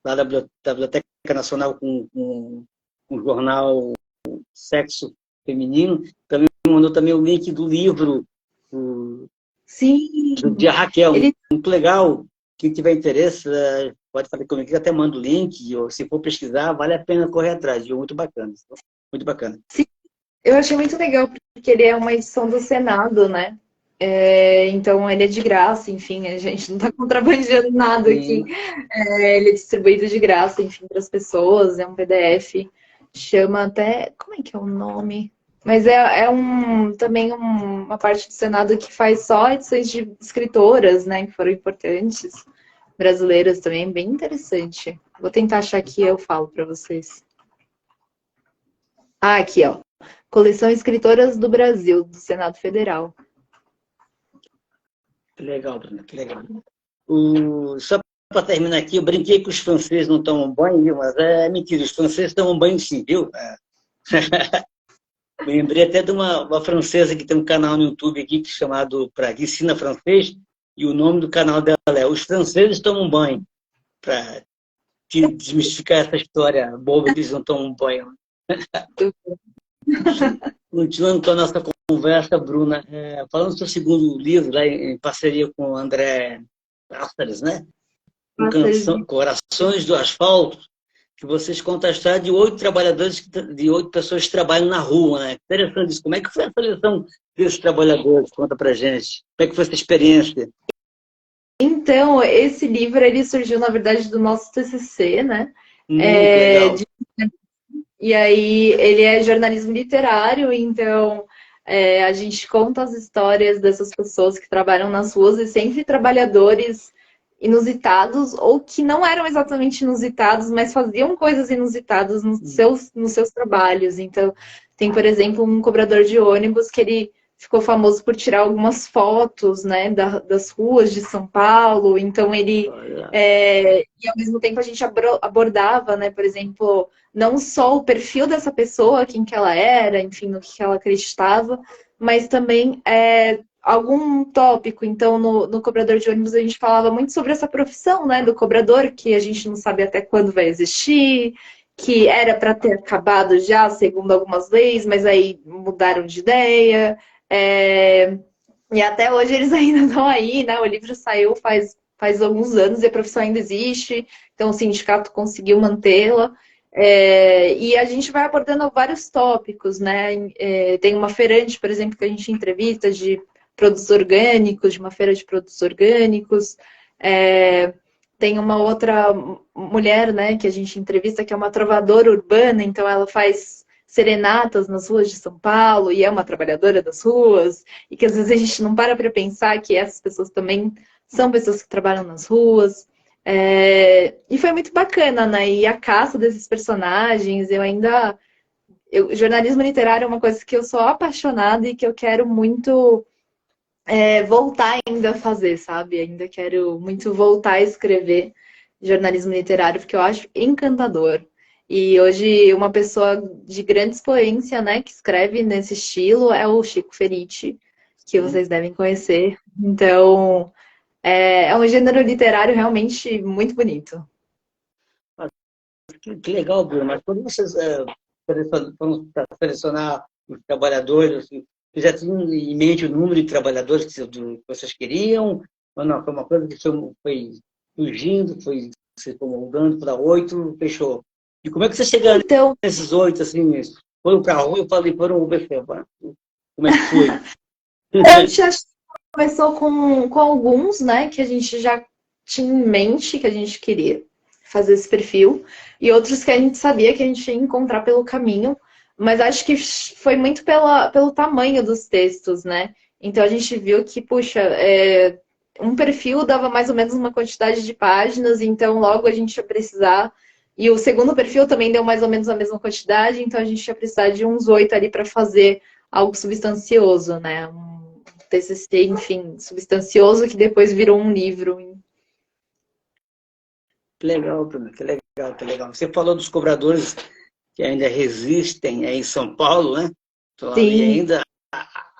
lá da Biblioteca Nacional com o jornal Sexo Feminino. Também me mandou também o link do livro Sim. de Raquel. Muito legal. Quem tiver interesse, pode falar comigo, que até mando o link, ou se for pesquisar, vale a pena correr atrás. Viu? Muito bacana. Muito bacana. Sim. Eu achei muito legal, porque ele é uma edição do Senado, né? Então ele é de graça, enfim, a gente não está contrabandeando nada aqui. Ele é distribuído de graça, enfim, para as pessoas, é um PDF. Chama até. Como é que é o nome? Mas também uma parte do Senado que faz só edições de escritoras, né? Que foram importantes, brasileiras também, bem interessante. Vou tentar achar aqui e eu falo para vocês. Ah, aqui, ó. Coleção Escritoras do Brasil, do Senado Federal. Que legal, Bruna, que legal. Só para terminar aqui, eu brinquei que os franceses não tomam banho, viu? Mas é mentira, os franceses tomam banho sim, viu? Me lembrei até de uma francesa que tem um canal no YouTube aqui chamado que ensina francês, e o nome do canal dela é Os Franceses Tomam Banho, para desmistificar essa história boba que eles não tomam banho. Continuando com a nossa conversa, Bruna, falando do seu segundo livro, lá em parceria com o André Páceres, né? Corações do Asfalto, que vocês contam a história de 8 trabalhadores, de 8 pessoas que trabalham na rua, né? Interessante isso. Como é que foi a seleção desses trabalhadores? Conta pra gente. Como é que foi essa experiência? Então, esse livro, ele surgiu, na verdade, do nosso TCC, né? E aí ele é jornalismo literário, então a gente conta as histórias dessas pessoas que trabalham nas ruas e sempre trabalhadores inusitados ou que não eram exatamente inusitados, mas faziam coisas inusitadas nos seus trabalhos. Então, tem, por exemplo, um cobrador de ônibus que ele ficou famoso por tirar algumas fotos, né, das ruas de São Paulo. Então, ele... e, ao mesmo tempo, a gente abordava, né, por exemplo, não só o perfil dessa pessoa, quem que ela era, enfim, no que ela acreditava, mas também algum tópico. Então, no cobrador de ônibus, a gente falava muito sobre essa profissão, né, do cobrador, que a gente não sabe até quando vai existir, que era para ter acabado já, segundo algumas leis, mas aí mudaram de ideia. E até hoje eles ainda estão aí, né? O livro saiu faz alguns anos e a profissão ainda existe, então o sindicato conseguiu mantê-la. E a gente vai abordando vários tópicos, né? Tem uma feirante, por exemplo, que a gente entrevista de produtos orgânicos, de uma feira de produtos orgânicos. Tem uma outra mulher, né, que a gente entrevista, que é uma trovadora urbana, então ela faz serenatas nas ruas de São Paulo e é uma trabalhadora das ruas, e que às vezes a gente não para pensar que essas pessoas também são pessoas que trabalham nas ruas. E foi muito bacana, né? E a caça desses personagens, jornalismo literário é uma coisa que eu sou apaixonada e que eu quero muito voltar ainda a fazer, sabe? Ainda quero muito voltar a escrever jornalismo literário, porque eu acho encantador. E hoje uma pessoa de grande expoência, né, que escreve nesse estilo é o Chico Feritti, que vocês devem conhecer. Então, é um gênero literário realmente muito bonito. Que legal, Bruno. Mas quando vocês foram para selecionar os trabalhadores, assim, vocês já tinham em mente o número de trabalhadores que vocês queriam? Ou não? Foi uma coisa que foi surgindo, se foi moldando para 8, fechou. E como é que vocês chegaram Então, nesses 8, assim, foram para a rua, eu falei, foram observar. Como é que foi? a gente já começou com alguns, né, que a gente já tinha em mente que a gente queria fazer esse perfil, e outros que a gente sabia que a gente ia encontrar pelo caminho, mas acho que foi muito pelo tamanho dos textos, né? Então a gente viu que, puxa, um perfil dava mais ou menos uma quantidade de páginas, então logo a gente ia precisar. E o segundo perfil também deu mais ou menos a mesma quantidade, então a gente ia precisar de uns 8 ali para fazer algo substancioso, né? Um TCC, enfim, substancioso que depois virou um livro. Que legal, Bruno, que legal, que legal. Você falou dos cobradores que ainda resistem aí em São Paulo, né? Estão ali Sim, ainda.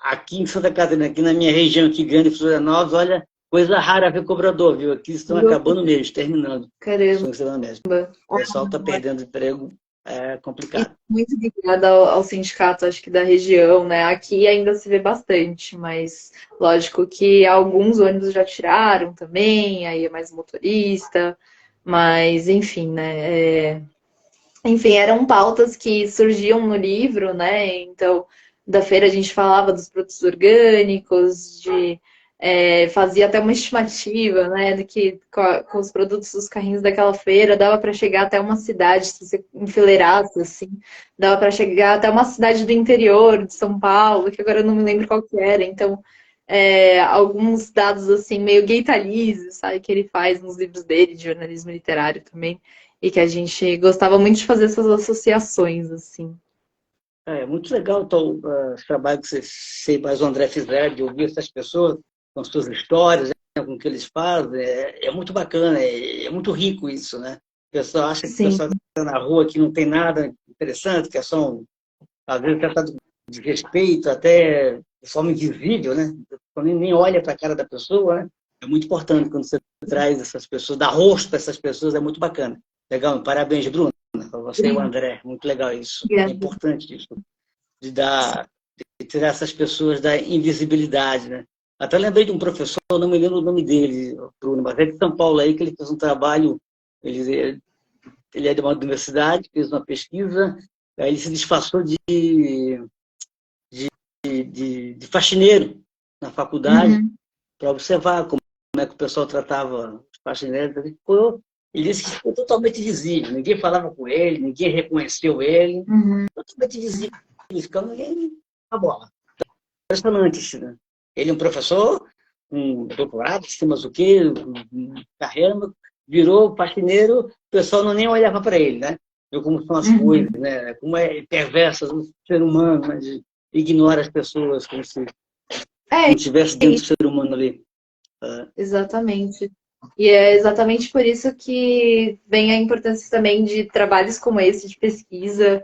Aqui em Santa Catarina, aqui na minha região aqui grande, Florianópolis, olha, coisa rara ver cobrador, viu? Aqui estão acabando mesmo, terminando. caramba. Mesmo. O pessoal está perdendo emprego, é E complicado. muito ligada ao sindicato, acho que da região, né? Aqui ainda se vê bastante, mas lógico que alguns ônibus já tiraram também, aí é mais motorista, mas enfim, né? Enfim, eram pautas que surgiam no livro, né? Então, da feira a gente falava dos produtos orgânicos, fazia até uma estimativa, né? De que com os produtos dos carrinhos daquela feira dava para chegar até uma cidade, se você enfileirasse, assim, dava para chegar até uma cidade do interior de São Paulo, que agora eu não me lembro qual que era. Então, alguns dados assim, meio Gaitalize, sabe, que ele faz nos livros dele, de jornalismo literário também. E que a gente gostava muito de fazer essas associações, assim. É muito legal o trabalho que você e mais o André fizeram, de ouvir essas pessoas com suas histórias, né, com o que eles fazem. É muito bacana, é muito rico isso, né? O pessoal acha que o Sim, pessoal está na rua que não tem nada interessante, que é só às vezes tratado de respeito, até de forma invisível, né? Quando nem olha para a cara da pessoa, né? É muito importante quando você traz essas pessoas, dá rosto para essas pessoas, é muito bacana. Legal, parabéns, Bruno, para você e o André, muito legal isso. É obrigada. importante isso, de tirar essas pessoas da invisibilidade, né? Até lembrei de um professor, não me lembro o nome dele, Bruno, mas é de São Paulo aí, que ele fez um trabalho, ele é de uma universidade, fez uma pesquisa, aí ele se disfarçou de faxineiro na faculdade Uhum. para observar como é que o pessoal tratava os faxineiros. Ele disse que ficou totalmente visível. Ninguém falava com ele, ninguém reconheceu ele. Totalmente visível, ficando ninguém na bola. Impressionante isso, né? Ele é um professor, um doutorado, sei mais o quê, carreira, virou faxineiro, o pessoal não nem olhava para ele, né? Viu como são as coisas, né? Como é perverso o ser humano, né? De ignora as pessoas, como se não tivesse dentro do ser humano ali. Exatamente. E é exatamente por isso que vem a importância também de trabalhos como esse, de pesquisa,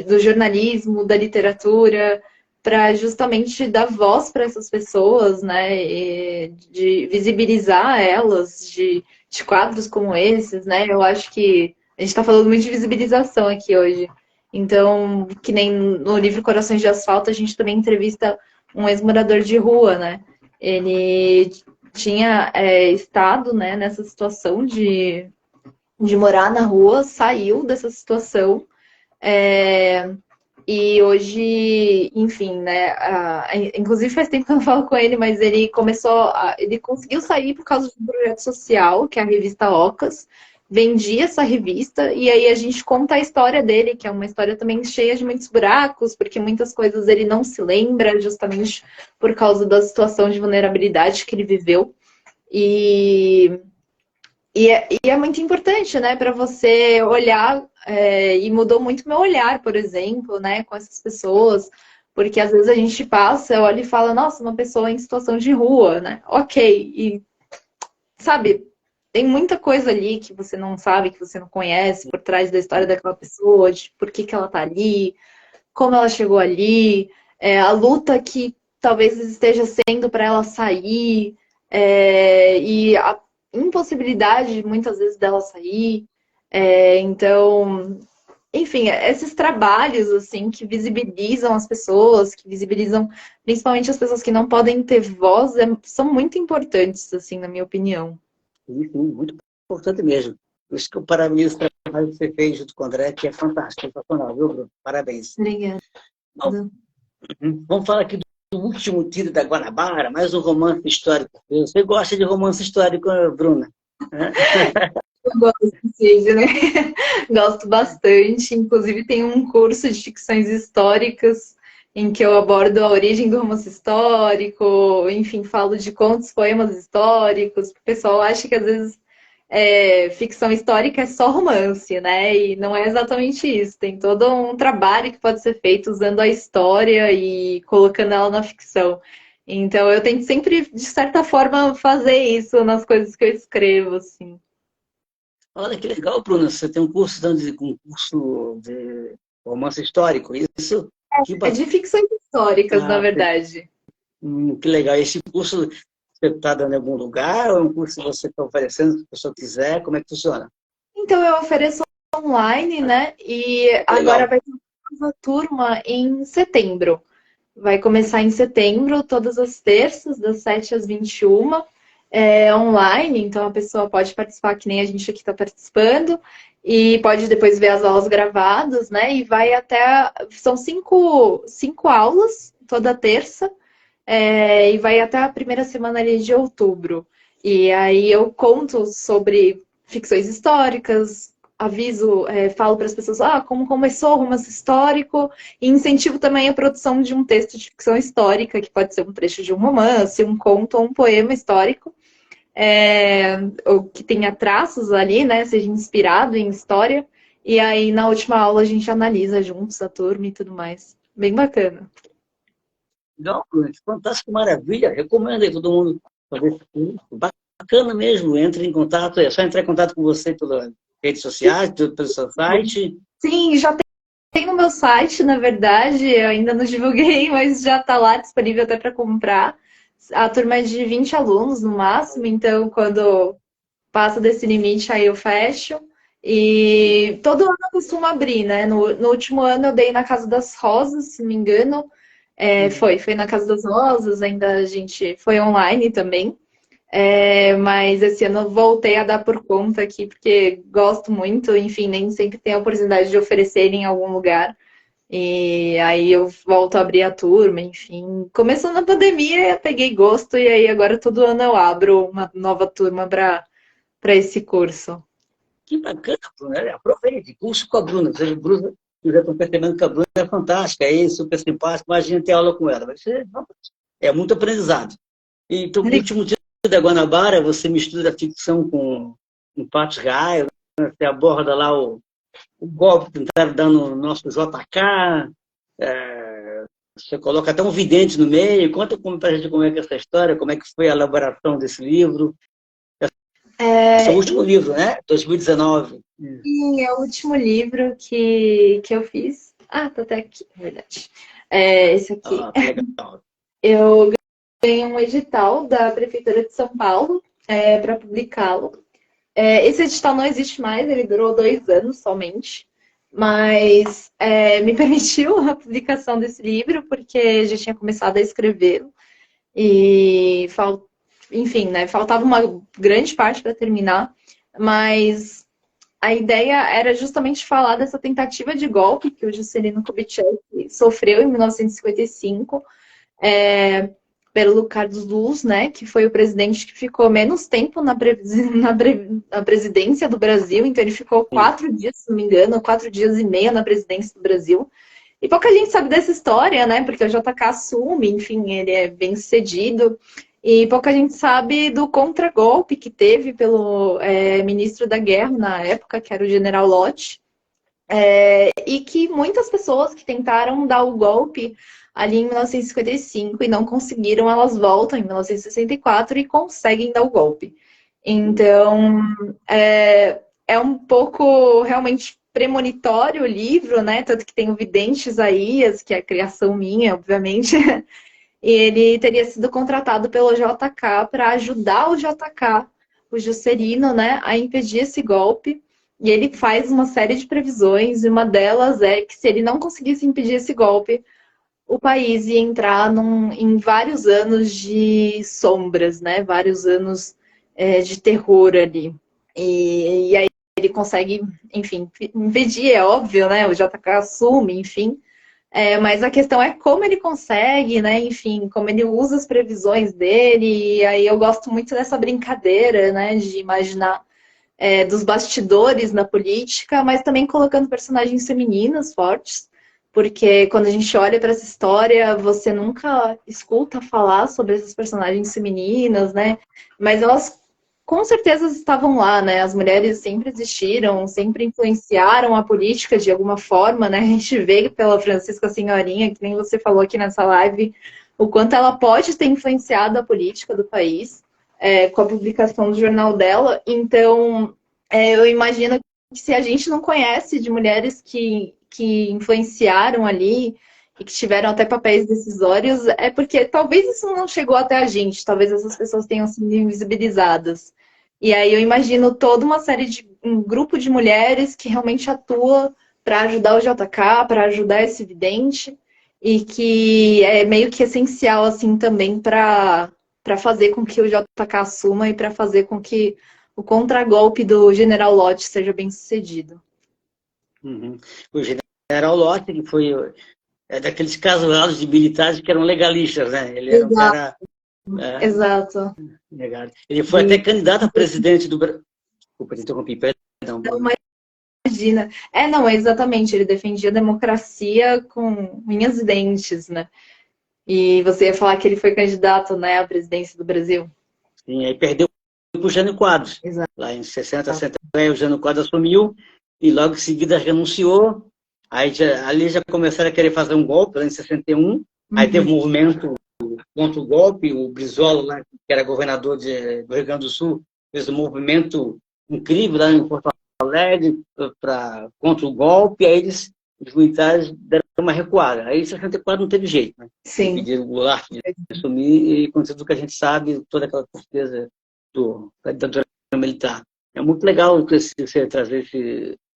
do jornalismo, da literatura, para justamente dar voz para essas pessoas, né? E de visibilizar elas, de quadros como esses, né? Eu acho que a gente está falando muito de visibilização aqui hoje. Então, que nem no livro Corações de Asfalto, a gente também entrevista um ex-morador de rua, né? Ele tinha estado, né, nessa situação de morar na rua, saiu dessa situação e hoje, enfim, né, inclusive faz tempo que eu não falo com ele, mas ele conseguiu sair por causa de um projeto social, que é a revista Ocas, vendia essa revista, e aí a gente conta a história dele, que é uma história também cheia de muitos buracos, porque muitas coisas ele não se lembra, justamente por causa da situação de vulnerabilidade que ele viveu. E é muito importante, né, para você olhar, e mudou muito meu olhar, por exemplo, né, com essas pessoas, porque às vezes a gente passa, olha e fala, nossa, uma pessoa em situação de rua, né, ok, e sabe, tem muita coisa ali que você não sabe, que você não conhece, por trás da história daquela pessoa, de por que ela tá ali, como ela chegou ali, a luta que talvez esteja sendo para ela sair, e a impossibilidade muitas vezes dela sair. Então, enfim, esses trabalhos assim que visibilizam as pessoas, que visibilizam principalmente as pessoas que não podem ter voz, são muito importantes, assim, na minha opinião. Sim, muito importante mesmo. Por isso que eu parabenizo o trabalho que você fez junto com o André, que é fantástico, sensacional, viu, Bruno? Parabéns. Obrigada. Bom, vamos falar aqui do Último Tiro da Guanabara, mais um romance histórico. Você gosta de romance histórico, Bruna? Eu gosto, Cid, né? Gosto bastante. Inclusive, tem um curso de ficções históricas em que eu abordo a origem do romance histórico, enfim, falo de contos, poemas históricos. O pessoal acha que às vezes ficção histórica é só romance, né? E não é exatamente isso. Tem todo um trabalho que pode ser feito usando a história e colocando ela na ficção. Então, eu tento sempre, de certa forma, fazer isso nas coisas que eu escrevo, assim. Olha que legal, Bruna. Você tem um curso, um curso de romance histórico, isso? Que É de ficções históricas, na bacana. verdade. Que legal. Esse curso você está dando em algum lugar ou é um curso que você está oferecendo, se a pessoa quiser? Como é que funciona? Então, eu ofereço online, né? E agora Legal. vai ter uma nova turma em setembro. Vai começar em setembro, todas as terças, das 7 às 21, online, então a pessoa pode participar, que nem a gente aqui está participando, e pode depois ver as aulas gravadas, né? E vai até. São cinco aulas toda terça, e vai até a primeira semana ali de outubro. E aí eu conto sobre ficções históricas, aviso, falo para as pessoas como começou o romance histórico, e incentivo também a produção de um texto de ficção histórica, que pode ser um trecho de um romance, um conto ou um poema histórico, ou que tenha traços ali, né? Seja inspirado em história. E aí, na última aula, a gente analisa juntos a turma e tudo mais. Bem bacana. Legal, Bruna. Fantástico, maravilha. Recomendo aí todo mundo fazer esse curso. Bacana mesmo. Entre em contato. É só entrar em contato com você pelas redes sociais, pelo seu site. Sim, já tem no meu site, na verdade. Eu ainda não divulguei, mas já está lá disponível até para comprar. A turma é de 20 alunos no máximo, então quando passa desse limite, aí eu fecho. E todo ano eu costumo abrir, né? No último ano eu dei na Casa das Rosas, se não me engano. Foi na Casa das Rosas, ainda a gente foi online também. Mas esse ano eu voltei a dar por conta aqui, porque gosto muito, enfim, nem sempre tenho a oportunidade de oferecer em algum lugar. E aí eu volto a abrir a turma, enfim. Começou na pandemia, eu peguei gosto, e aí agora todo ano eu abro uma nova turma para esse curso. Que bacana, Bruna. Aproveite, curso com a Bruna. Vocês, Bruna, eu já estou percebendo que a Bruna é fantástica, é super simpática, imagina ter aula com ela. É muito aprendizado. Então, no último dia da Guanabara, você mistura a ficção com fatos reais, né? Você aborda lá o golpe que estava dando no nosso JK, você coloca até um vidente no meio. Conta para a gente como é que é essa história, como é que foi a elaboração desse livro. Esse é o último livro, né? 2019. Sim, é o último livro que eu fiz. Ah, tá até aqui, na verdade. Esse aqui. Ah, que legal. Eu ganhei um edital da Prefeitura de São Paulo para publicá-lo. Esse edital não existe mais, ele durou 2 anos somente, mas me permitiu a publicação desse livro, porque já tinha começado a escrevê-lo, e enfim, né, faltava uma grande parte para terminar, mas a ideia era justamente falar dessa tentativa de golpe que o Juscelino Kubitschek sofreu em 1955, pelo Carlos Luz, né, que foi o presidente que ficou menos tempo na presidência do Brasil, então ele ficou 4 dias, se não me engano, 4 dias e meio na presidência do Brasil. E pouca gente sabe dessa história, né, porque o JK assume, enfim, ele é bem sucedido, e pouca gente sabe do contragolpe que teve pelo ministro da Guerra na época, que era o general Lott, e que muitas pessoas que tentaram dar o golpe ali em 1955 e não conseguiram, elas voltam em 1964 e conseguem dar o golpe. Então, é um pouco realmente premonitório o livro, né? Tanto que tem o Vidente Isaías, que é a criação minha, obviamente. E ele teria sido contratado pelo JK para ajudar o JK, o Juscelino, né, a impedir esse golpe. E ele faz uma série de previsões, e uma delas é que se ele não conseguisse impedir esse golpe, o país ia entrar em vários anos de sombras, né? Vários anos de terror ali. E aí ele consegue, enfim, impedir, é óbvio, né? O JK assume, enfim. Mas a questão é como ele consegue, né? Enfim, como ele usa as previsões dele. E aí eu gosto muito dessa brincadeira, né? De imaginar dos bastidores na política, mas também colocando personagens femininas fortes. Porque quando a gente olha para essa história, você nunca escuta falar sobre essas personagens femininas, né? Mas elas com certeza estavam lá, né? As mulheres sempre existiram, sempre influenciaram a política de alguma forma, né? A gente vê pela Francisca Senhorinha, que nem você falou aqui nessa live, o quanto ela pode ter influenciado a política do país com a publicação do jornal dela. Então, eu imagino que se a gente não conhece de mulheres que influenciaram ali e que tiveram até papéis decisórios, é porque talvez isso não chegou até a gente, talvez essas pessoas tenham sido invisibilizadas. E aí eu imagino toda uma série um grupo de mulheres que realmente atua para ajudar o JK, para ajudar esse vidente, e que é meio que essencial assim também para fazer com que o JK assuma e para fazer com que o contragolpe do General Lott seja bem sucedido. Uhum. O General Lott, que foi daqueles casos raros de militares que eram legalistas, né? Ele era um cara... Exato. Legal. Ele foi até candidato a presidente do Brasil. Desculpa, interrompi, perdão. Não, imagina. Não, exatamente. Ele defendia a democracia com unhas e dentes, né? E você ia falar que ele foi candidato, né, à presidência do Brasil? Sim, aí perdeu para o Jânio Quadros. Exato. Lá em 60, 70, o Jânio Quadros assumiu e logo em seguida renunciou. Aí ali já começaram a querer fazer um golpe, lá em 61. Aí teve um movimento contra o golpe, o Brizola, lá, que era governador do Rio Grande do Sul, fez um movimento incrível lá em Porto Alegre contra o golpe, aí os militares deram uma recuada. Aí em 64 não teve jeito, né? Sim. Pediram o Goulart de assumir e com tudo que a gente sabe, toda aquela tristeza da ditadura militar. É muito legal você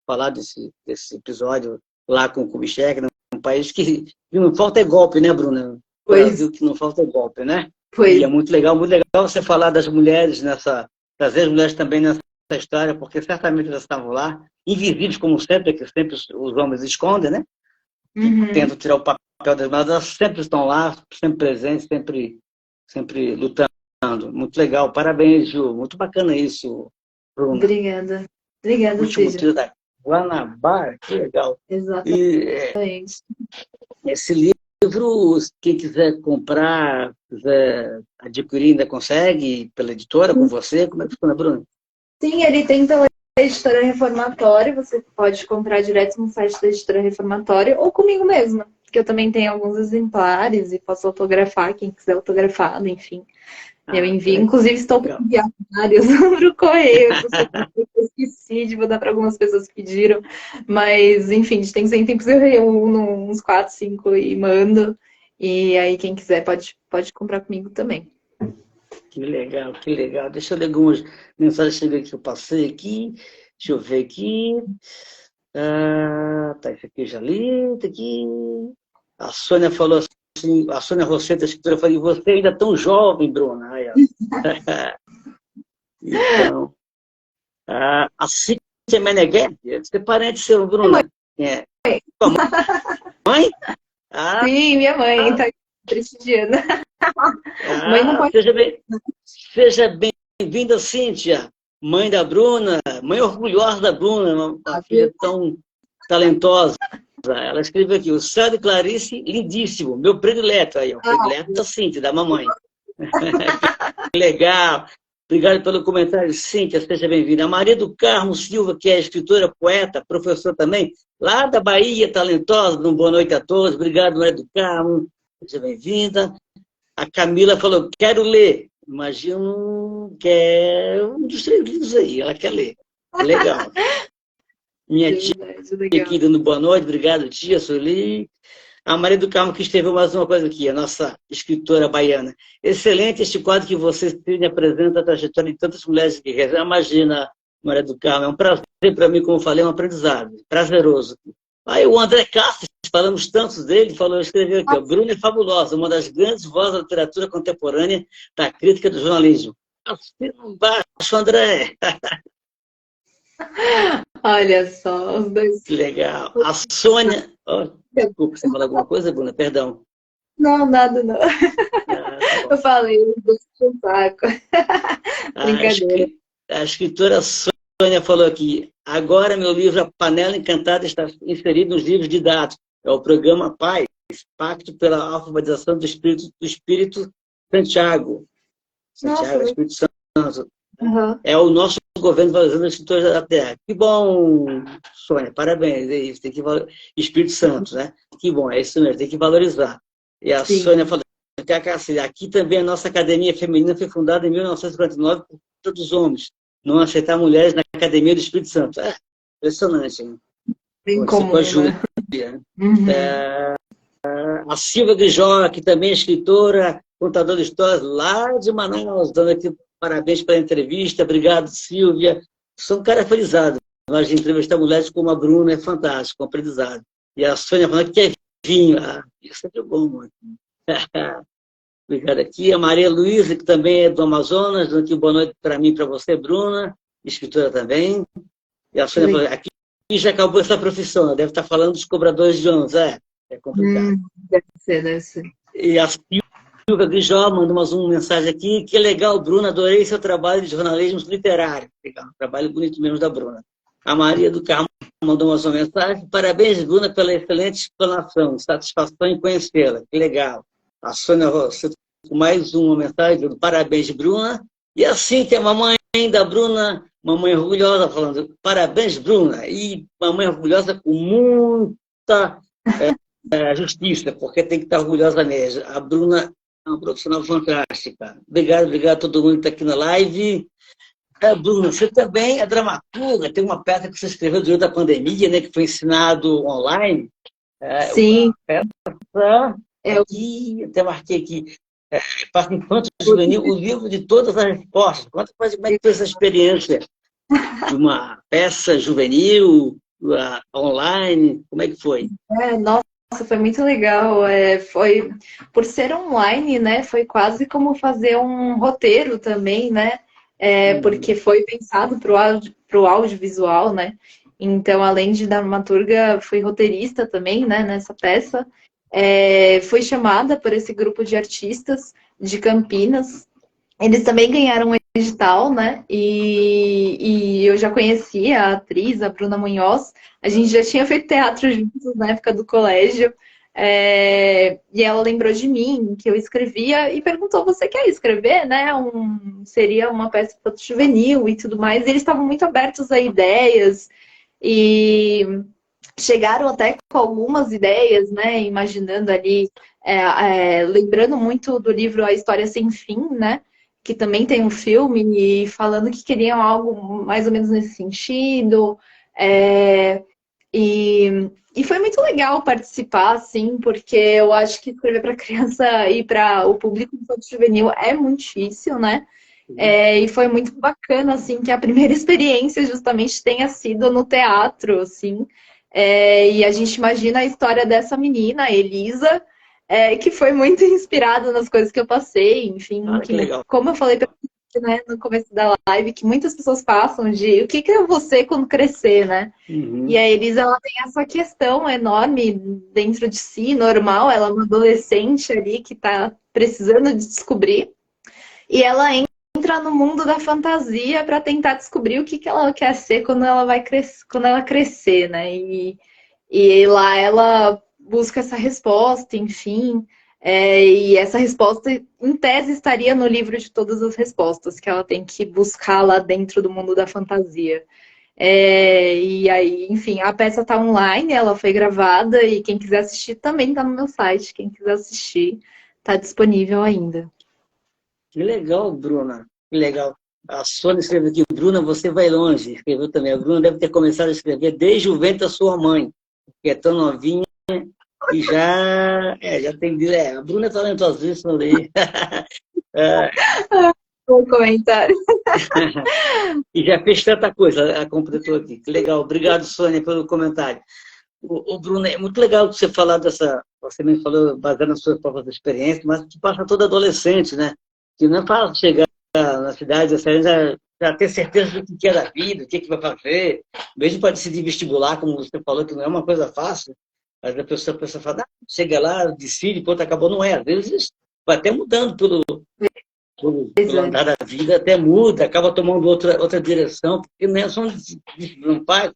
falar desse episódio lá com o Kubitschek, né? Um país que não falta golpe, né, Bruna? Brasil que não falta golpe, né? E é muito legal você falar das mulheres trazer as mulheres também nessa história, porque certamente elas estavam lá, invisíveis como sempre, que sempre os homens escondem, né? Tentam tirar o papel das mulheres, elas sempre estão lá, sempre presentes, sempre lutando. Muito legal, parabéns, Ju, muito bacana isso. Bruna. Obrigada. Obrigada, Último Cid. trio da Guanabara, que legal. Exatamente. Esse livro, quem quiser comprar, quiser adquirir, ainda consegue pela editora, com você? Como é que funciona, Bruna? Sim, ele tem pela editora Reformatório, você pode comprar direto no site da editora Reformatório ou comigo mesma, que eu também tenho alguns exemplares e posso autografar, quem quiser autografado, enfim. Eu envio, inclusive estou para enviar vários para o correio, eu esqueci de mandar para algumas pessoas que pediram, mas enfim, de tempos em tempos eu reúno uns 4, 5 e mando, e aí quem quiser pode comprar comigo também. Que legal, que legal. Deixa eu ler algumas mensagens que eu passei aqui. Deixa eu ver aqui. Tá, esse aqui eu já li, tá aqui. A Sônia falou assim, a Sônia Rosseto, a escritora, falou, você ainda é tão jovem, Bruna. Aí, ó. Então, a Cíntia Meneghetti, você é parente seu, Bruna? É. Sua mãe? Sim, minha mãe está prestigiando. Mãe não pode... Seja bem-vinda, Cíntia, mãe da Bruna, mãe orgulhosa da Bruna, uma filha tão talentosa. Ela escreveu aqui, o Céu de Clarice, lindíssimo, meu predileto, aí, o predileto da Cíntia, da mamãe. Que legal. Obrigado pelo comentário, Cíntia, seja bem-vinda. A Maria do Carmo Silva, que é escritora, poeta, professora também, lá da Bahia, talentosa, boa noite a todos. Obrigado, Maria do Carmo, seja bem-vinda. A Camila falou, quero ler. Imagino que é um dos 3 livros aí, ela quer ler. Legal. Minha tia aqui dando boa noite, obrigado, tia Sueli. A Maria do Carmo que escreveu mais uma coisa aqui, a nossa escritora baiana. Excelente este quadro que você apresenta a trajetória de tantas mulheres guerreiras. Imagina, Maria do Carmo, é um prazer para mim, como eu falei, é um aprendizado, prazeroso. Aí o André Castro, falamos tantos dele, escreveu aqui, ó, Bruna é fabulosa, uma das grandes vozes da literatura contemporânea da crítica do jornalismo. Assina embaixo, André. Olha só, os dois. Que legal. A Sônia... Oh, desculpa, você falou alguma coisa, Bruna? Perdão. Não, nada, não. Tá, eu falei, os dois com saco. Brincadeira. A escritora Sônia falou aqui, agora meu livro A Panela Encantada está inserido nos livros didáticos. É o programa Paz, Pacto pela Alfabetização do Espírito Santiago. Santiago, Espírito Santo. Uhum. É o nosso governo valorizando os escritores da terra. Que bom, Sônia, parabéns. É isso, tem que Espírito Santo, né? Que bom, é isso mesmo, tem que valorizar. E a Sônia falou, aqui também a nossa academia feminina foi fundada em 1949 por todos os homens. Não aceitar mulheres na Academia do Espírito Santo. É impressionante, hein? Bem comum, né? Uhum. A Silvia Grijó, que também é escritora, contadora de histórias lá de Manaus, dando aqui parabéns pela entrevista. Obrigado, Silvia. Sou um cara felizado. Nós de entrevistar mulheres como a Bruna é fantástico, um aprendizado. E a Sônia falando que é vinho. Isso é bom, mano. Obrigado aqui. A Maria Luísa, que também é do Amazonas, dando aqui boa noite para mim e para você, Bruna, escritora também. E a Sônia falou, aqui já acabou essa profissão, deve estar falando dos cobradores de ônibus. É complicado. Deve ser. E a Silvia Grijó mandou mais uma mensagem aqui. Que legal, Bruna, adorei seu trabalho de jornalismo literário. Legal, trabalho bonito mesmo da Bruna. A Maria do Carmo mandou mais uma mensagem. Parabéns, Bruna, pela excelente explanação. Satisfação em conhecê-la. Que legal. A Sônia Rosseto com mais uma mensagem. Parabéns, Bruna. E assim que a mamãe da Bruna, mamãe orgulhosa, falando parabéns, Bruna. E mamãe orgulhosa com muita justiça, porque tem que estar orgulhosa mesmo. A Bruna é uma profissional fantástica. Obrigado a todo mundo que está aqui na live. Bruna, você também é dramaturga, tem uma peça que você escreveu durante a pandemia, né, que foi ensinado online. Sim. Aqui, até marquei aqui. Para Infanto Juvenil, o livro de todas as respostas. Conta como é que foi essa experiência de uma peça juvenil, online, como é que foi? Nossa, foi muito legal. Foi, por ser online, né, foi quase como fazer um roteiro também, né? Porque foi pensado para o audiovisual, né? Então, além de dramaturga, fui roteirista também, né, nessa peça. Fui chamada por esse grupo de artistas de Campinas. Eles também ganharam um edital, né? E eu já conhecia a atriz, a Bruna Munhoz. A gente já tinha feito teatro juntos na época do colégio. E ela lembrou de mim, que eu escrevia, e perguntou: você quer escrever, né? Seria uma peça infanto-juvenil e tudo mais. E eles estavam muito abertos a ideias e chegaram até com algumas ideias, né? Imaginando ali, lembrando muito do livro A História Sem Fim, né? Que também tem um filme, e falando que queriam algo mais ou menos nesse sentido. É, e foi muito legal participar, assim, porque eu acho que escrever para criança e para o público infanto-juvenil é muito difícil, né? E foi muito bacana, assim, que a primeira experiência justamente tenha sido no teatro, assim. E a gente imagina a história dessa menina, Elisa, que foi muito inspirada nas coisas que eu passei, enfim, Que legal. como eu falei pra você, né, no começo da live, que muitas pessoas passam de o que é você quando crescer, né? Uhum. E a Elisa, ela tem essa questão enorme dentro de si, normal, ela é uma adolescente ali que tá precisando de descobrir, e ela entra no mundo da fantasia para tentar descobrir o que ela quer ser quando ela vai quando ela crescer, né? E lá ela busca essa resposta, enfim. E essa resposta, em tese, estaria no livro de todas as respostas que ela tem que buscar lá dentro do mundo da fantasia. E aí, enfim, a peça está online, ela foi gravada e quem quiser assistir também está no meu site. Quem quiser assistir, está disponível ainda. Que legal, Bruna. Que legal. A Sônia escreveu aqui: Bruna, você vai longe. Escreveu também. A Bruna deve ter começado a escrever desde o ventre da sua mãe, que é tão novinha e já tem. A Bruna é talentosa, isso não leio. Bom comentário. E já fez tanta coisa, a completou aqui. Que legal. Obrigado, Sônia, pelo comentário. O Bruno, é muito legal você falar dessa. Você me falou baseado nas suas próprias experiências, mas que passa todo adolescente, né? Que não é fácil chegar na cidade, assim, já ter certeza do que é da vida, o que vai fazer, mesmo para decidir vestibular, como você falou, que não é uma coisa fácil, mas a pessoa fala: chega lá, decide, pronto, acabou. Não é. Às vezes vai até mudando pelo andar da vida, até muda, acaba tomando outra direção, porque não são decisões fáceis,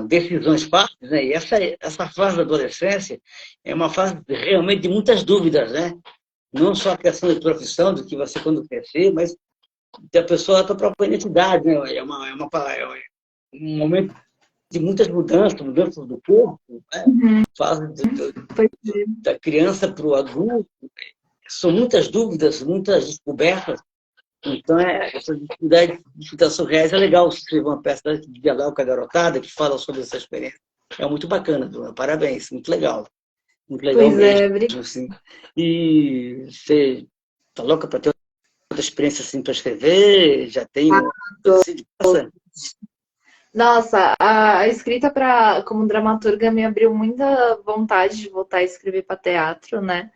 decisões fáceis, né? E essa fase da adolescência é uma fase realmente de muitas dúvidas, né? Não só a questão de profissão, do que você quando crescer, mas da pessoa, a sua própria identidade, né? Um momento de muitas mudanças do corpo, né? Fase da criança para o adulto. São muitas dúvidas, muitas descobertas. Então, essa dificuldades surreais é legal se escrever uma peça de diálogo com a garotada que fala sobre essa experiência. É muito bacana, Bruna. Parabéns, muito legal. Muito legal pois mesmo. Assim. E você está louca para ter outra experiência assim para escrever? Já tem Nossa, a escrita como dramaturga me abriu muita vontade de voltar a escrever para teatro, né?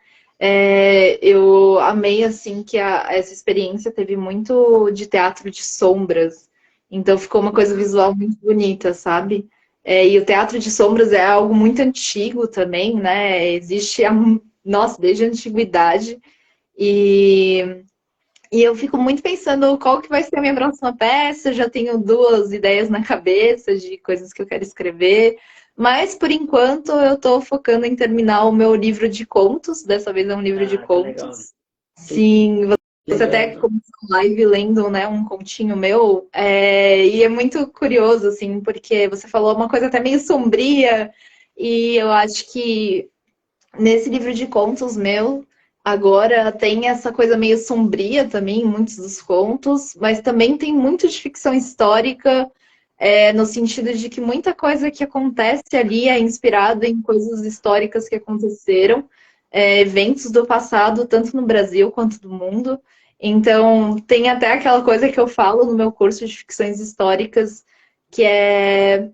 Eu amei, assim, que essa experiência teve muito de teatro de sombras. Então ficou uma coisa visual muito bonita, sabe? E o teatro de sombras é algo muito antigo também, né? Existe, nossa, desde a antiguidade. E eu fico muito pensando qual que vai ser a minha próxima peça. Eu já tenho 2 ideias na cabeça de coisas que eu quero escrever. Mas, por enquanto, eu estou focando em terminar o meu livro de contos. Dessa vez é um livro de contos. Legal. Sim, você até começou a live lendo, né, um continho meu. E é muito curioso, assim, porque você falou uma coisa até meio sombria. E eu acho que nesse livro de contos meu, agora tem essa coisa meio sombria também em muitos dos contos, mas também tem muito de ficção histórica, no sentido de que muita coisa que acontece ali é inspirada em coisas históricas que aconteceram, eventos do passado, tanto no Brasil quanto no mundo. Então, tem até aquela coisa que eu falo no meu curso de ficções históricas, que é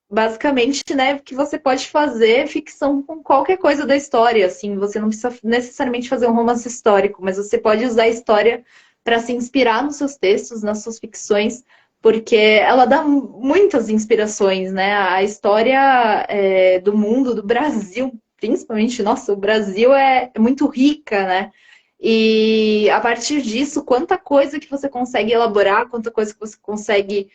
basicamente, né, que você pode fazer ficção com qualquer coisa da história, assim, você não precisa necessariamente fazer um romance histórico, mas você pode usar a história para se inspirar nos seus textos, nas suas ficções, porque ela dá muitas inspirações, né? A história do mundo, do Brasil, principalmente, nossa, o Brasil é muito rica, né? E a partir disso, quanta coisa que você consegue elaborar, quanta coisa que você consegue,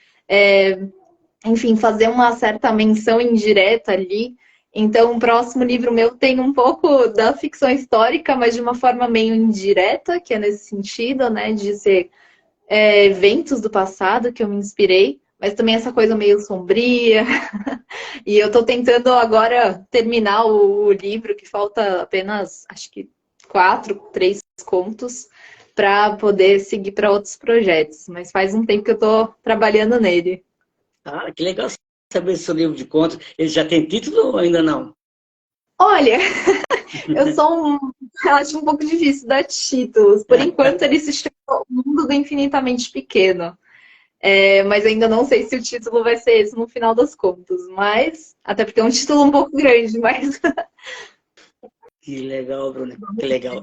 enfim, fazer uma certa menção indireta ali. Então, o próximo livro meu tem um pouco da ficção histórica, mas de uma forma meio indireta, que é nesse sentido, né, de ser eventos do passado que eu me inspirei, mas também essa coisa meio sombria. E eu tô tentando agora terminar o livro, que falta apenas, acho que 3 contos, para poder seguir para outros projetos. Mas faz um tempo que eu tô trabalhando nele. Ah, que legal saber seu livro de contos. Ele já tem título ou ainda não? Olha, eu acho um pouco difícil dar títulos. Por enquanto, ele se chama O Mundo do Infinitamente Pequeno. Mas ainda não sei se o título vai ser esse no final das contas. Mas, até porque é um título um pouco grande, mas. Que legal, Bruna. Que legal.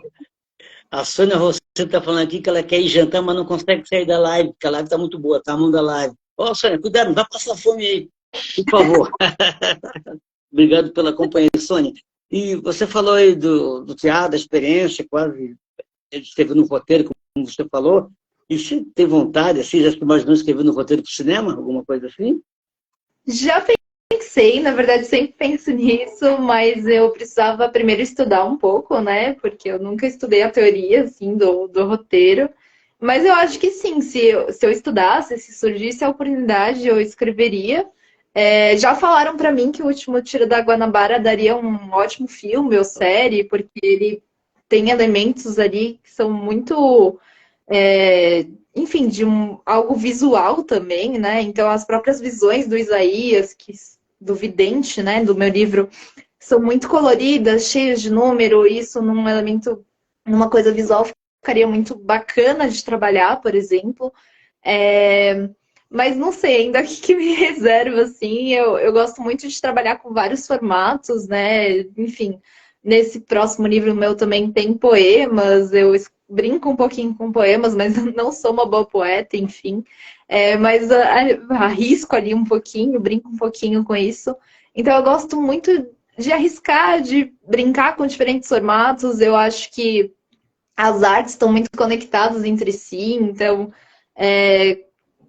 A Sônia Rosseto está falando aqui que ela quer ir jantar, mas não consegue sair da live, porque a live está muito boa, tá a mão da live. Ó, Sônia, cuidado, não vai passar fome aí, por favor. Obrigado pela companhia, Sônia. E você falou aí do teatro, da experiência, quase escreveu no roteiro, como você falou. E você tem vontade, assim, já imaginou escrever no roteiro para o cinema? Alguma coisa assim? Já pensei, na verdade, sempre penso nisso, mas eu precisava primeiro estudar um pouco, né? Porque eu nunca estudei a teoria, assim, do roteiro. Mas eu acho que sim, se eu estudasse, se surgisse a oportunidade, eu escreveria. Já falaram pra mim que o último Tiro da Guanabara daria um ótimo filme ou série, porque ele tem elementos ali que são muito, enfim, algo visual também, né? Então, as próprias visões do Isaías, do vidente, né, do meu livro, são muito coloridas, cheias de número, isso num elemento, numa coisa visual ficaria muito bacana de trabalhar, por exemplo. Mas não sei ainda o que me reserva, assim. Eu gosto muito de trabalhar com vários formatos, né? Enfim, nesse próximo livro meu também tem poemas, brinco um pouquinho com poemas, mas não sou uma boa poeta, enfim. Mas arrisco ali um pouquinho, brinco um pouquinho com isso. Então eu gosto muito de arriscar, de brincar com diferentes formatos. Eu acho que as artes estão muito conectadas entre si, então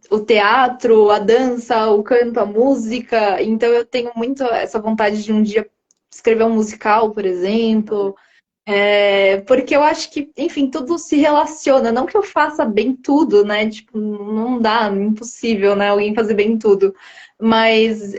o teatro, a dança, o canto, a música. Então eu tenho muito essa vontade de um dia escrever um musical, por exemplo. Porque eu acho que, enfim, tudo se relaciona. Não que eu faça bem tudo, né? Tipo, não dá, impossível, né? Alguém fazer bem tudo. Mas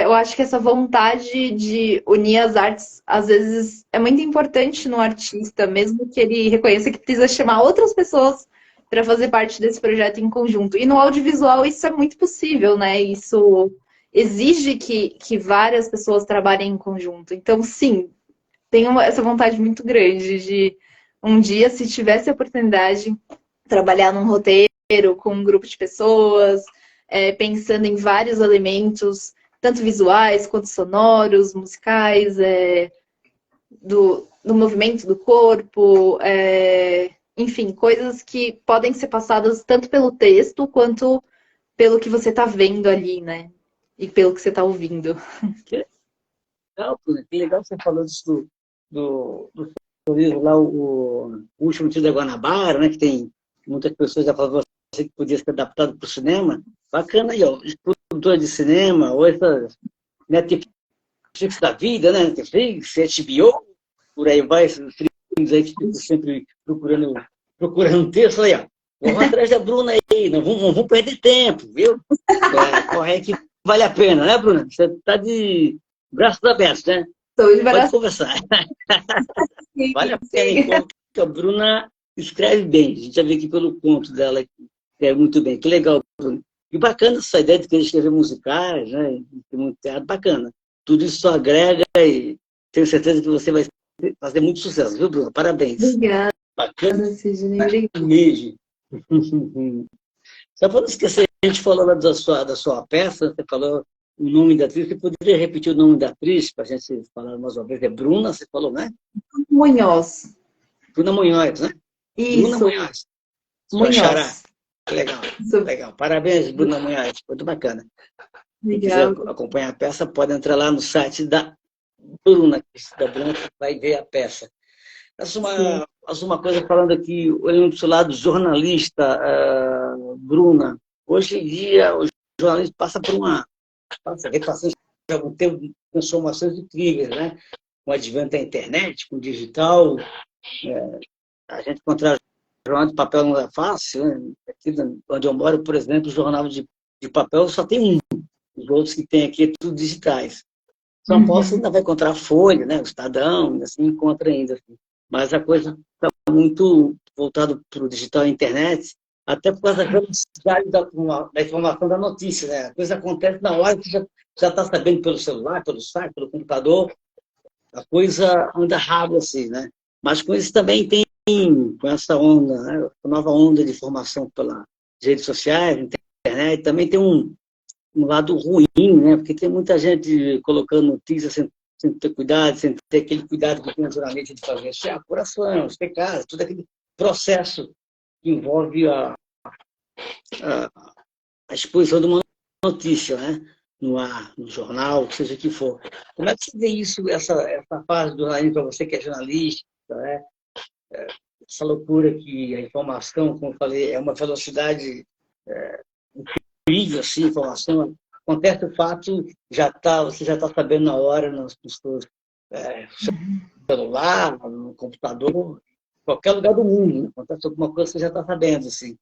eu acho que essa vontade de unir as artes, às vezes, é muito importante no artista, mesmo que ele reconheça que precisa chamar outras pessoas para fazer parte desse projeto em conjunto. E no audiovisual isso é muito possível, né? Isso exige que várias pessoas trabalhem em conjunto. Então, sim, tenho essa vontade muito grande de um dia, se tivesse a oportunidade, trabalhar num roteiro com um grupo de pessoas, pensando em vários elementos, tanto visuais quanto sonoros, musicais, do movimento do corpo, enfim, coisas que podem ser passadas tanto pelo texto quanto pelo que você está vendo ali, né? E pelo que você está ouvindo. Que legal, Bruna. Que legal você falou disso do seu livro lá, o Último Tiro da Guanabara, né? Que tem muitas pessoas já falaram que podia ser adaptado para o cinema. Bacana aí, ó. Produtora de cinema, ou essas Netflix da vida, né? Netflix, HBO, por aí vai, esses filmes aí que ficam sempre procurando texto aí, ó. Vamos atrás da Bruna aí, não vamos perder tempo, viu? Corre que vale a pena, né, Bruna? Você está de braços abertos, né? Pode conversar. Sim, Vale a pena, sim. enquanto a Bruna escreve bem. A gente já vê aqui pelo conto dela, que escreve muito bem. Que legal, Bruna. E bacana essa ideia de querer escrever musicais, né? Tem muito teatro, bacana. Tudo isso só agrega e tenho certeza que você vai fazer muito sucesso, viu, Bruna? Parabéns. Obrigada, Bacana Sidney. mesmo. Só para não esquecer, a gente falou lá da sua peça, você falou o nome da atriz. Você poderia repetir o nome da atriz para a gente falar mais uma vez? É Bruna, você falou, né? Munhoz. Bruna Munhoz, né? Bruna Isso, Munhoz. Sua xará. Munhoz. Legal, Isso. legal. Parabéns, Bruna Munhoz. Muito bacana. Quem quiser Obrigada. acompanhar a peça, pode entrar lá no site da Bruna, que vai ver a peça. uma coisa falando aqui, olhando para o seu lado jornalista, Bruna. Hoje em dia, o jornalismo passa por uma repassão de algum tempo de transformações incríveis, né? Com o advento da internet, com o digital, a gente encontrar jornal de papel não é fácil, né? Aqui onde eu moro, por exemplo, o jornal de papel só tem um. Os outros que tem aqui é tudo digitais. São Paulo você ainda vai encontrar a Folha, né? O Estadão, assim, encontra ainda. Assim. Mas a coisa está muito voltada para o digital e a internet, até por causa da velocidade da informação da notícia, né? A coisa acontece na hora que já está sabendo pelo celular, pelo site, pelo computador, a coisa anda rápido assim, né? Mas com isso também tem, com essa onda, né? A nova onda de informação pelas redes sociais, internet, também tem um lado ruim, né? Porque tem muita gente colocando notícias sem ter cuidado, sem ter aquele cuidado que tem o jornalista de fazer a apuração, os pecados, todo aquele processo que envolve a exposição de uma notícia, né? No ar, no jornal, seja o que for. Como é que você vê isso, essa fase do jornalismo para você que é jornalista, né? Essa loucura que a informação, como eu falei, é uma velocidade incrível, assim, informação. Acontece o fato, você já está sabendo na hora, nos seus celular, no computador, em qualquer lugar do mundo. Né? Acontece alguma coisa, você já está sabendo, assim.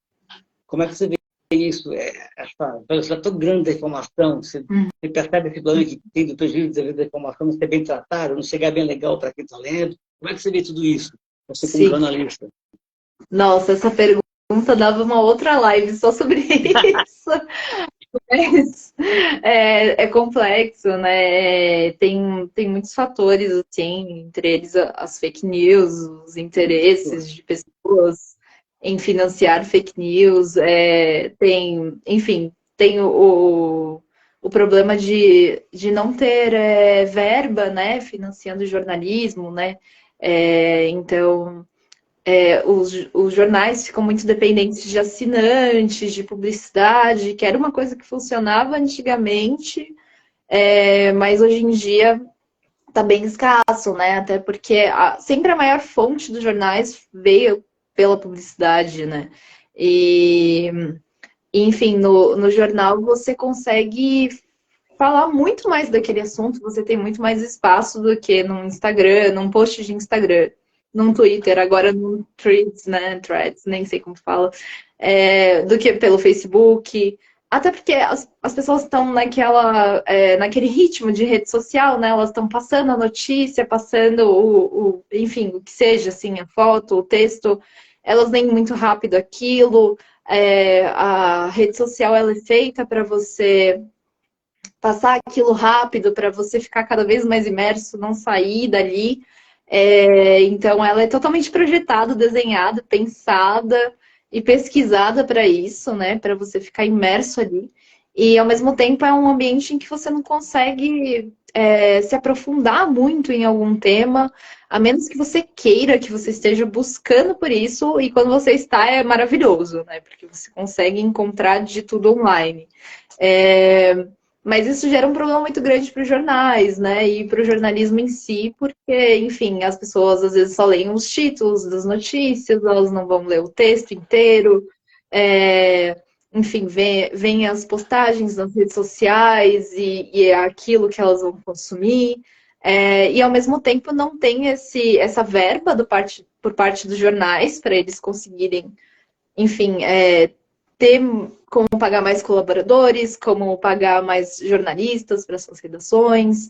Como é que você vê isso? Essa velocidade tão grande da informação, você percebe esse problema que tem do prejuízo da informação não ser bem tratado, não chegar bem legal para quem está lendo. Como é que você vê tudo isso? Você como jornalista. Nossa, essa pergunta dava uma outra live só sobre isso. Mas é complexo, né? Tem muitos fatores, assim, entre eles as fake news, os interesses de pessoas em financiar fake news, enfim, tem o problema de não ter verba, né, financiando o jornalismo, né? Então, os jornais ficam muito dependentes de assinantes, de publicidade, que era uma coisa que funcionava antigamente, mas hoje em dia está bem escasso, né? Até porque sempre a maior fonte dos jornais veio pela publicidade, né? E, enfim, no jornal você consegue falar muito mais daquele assunto, você tem muito mais espaço do que no Instagram, num post de Instagram, num Twitter, agora no Threads, né? Threads, nem sei como fala, do que pelo Facebook. Até porque as pessoas estão naquele ritmo de rede social, né? Elas estão passando a notícia, passando enfim, o que seja, assim, a foto, o texto, elas leem muito rápido aquilo. A rede social ela é feita para você passar aquilo rápido, para você ficar cada vez mais imerso, não sair dali. Então, ela é totalmente projetada, desenhada, pensada e pesquisada para isso, né? Para você ficar imerso ali. E, ao mesmo tempo, é um ambiente em que você não consegue se aprofundar muito em algum tema, a menos que você queira, que você esteja buscando por isso. E quando você está, é maravilhoso, né? Porque você consegue encontrar de tudo online. Mas isso gera um problema muito grande para os jornais, né? E para o jornalismo em si, porque, enfim, as pessoas às vezes só leem os títulos das notícias, elas não vão ler o texto inteiro. Enfim, vem as postagens nas redes sociais e é aquilo que elas vão consumir. E ao mesmo tempo não tem essa verba por parte dos jornais para eles conseguirem, enfim, ter como pagar mais colaboradores, como pagar mais jornalistas para suas redações,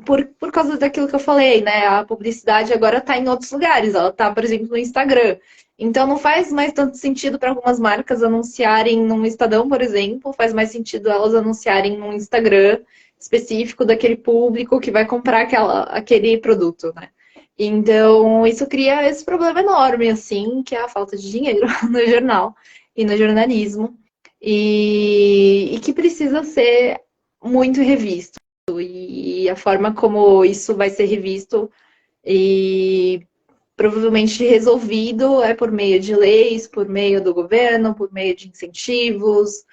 por causa daquilo que eu falei, né? A publicidade agora está em outros lugares, ela está, por exemplo, no Instagram. Então não faz mais tanto sentido para algumas marcas anunciarem num Estadão, por exemplo, faz mais sentido elas anunciarem num Instagram específico daquele público que vai comprar aquele produto, né? Então, isso cria esse problema enorme, assim, que é a falta de dinheiro no jornal e no jornalismo, e que precisa ser muito revisto. E a forma como isso vai ser revisto e provavelmente resolvido é por meio de leis, por meio do governo, por meio de incentivos,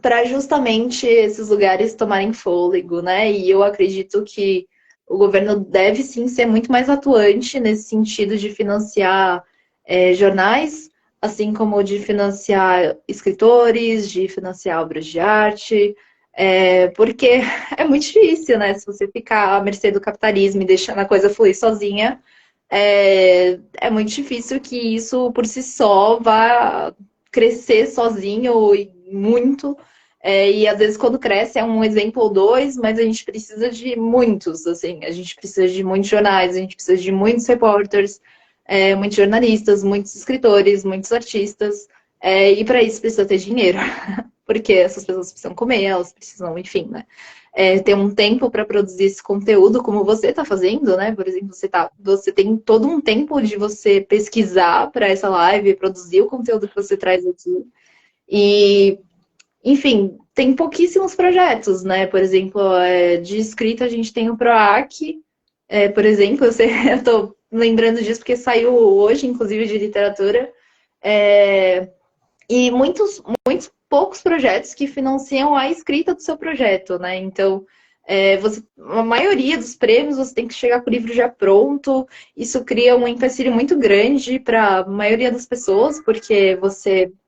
para justamente esses lugares tomarem fôlego, né? E eu acredito que o governo deve sim ser muito mais atuante nesse sentido de financiar jornais, assim como de financiar escritores, de financiar obras de arte, porque é muito difícil, né? Se você ficar à mercê do capitalismo e deixando a coisa fluir sozinha, é muito difícil que isso por si só vá crescer sozinho e muito. E às vezes quando cresce é um exemplo ou dois, mas a gente precisa de muitos, assim, a gente precisa de muitos jornais, a gente precisa de muitos repórteres, muitos jornalistas, muitos escritores, muitos artistas, e para isso precisa ter dinheiro, porque essas pessoas precisam comer, elas precisam, enfim, né? Ter um tempo para produzir esse conteúdo, como você está fazendo, né? Por exemplo, você tem todo um tempo de você pesquisar para essa live, produzir o conteúdo que você traz aqui. E, enfim, tem pouquíssimos projetos, né? Por exemplo, de escrita a gente tem o PROAC, por exemplo, eu estou lembrando disso porque saiu hoje, inclusive, de literatura. E muitos poucos projetos que financiam a escrita do seu projeto, né? Então, a maioria dos prêmios você tem que chegar com o livro já pronto. Isso cria um empecilho muito grande para a maioria das pessoas, porque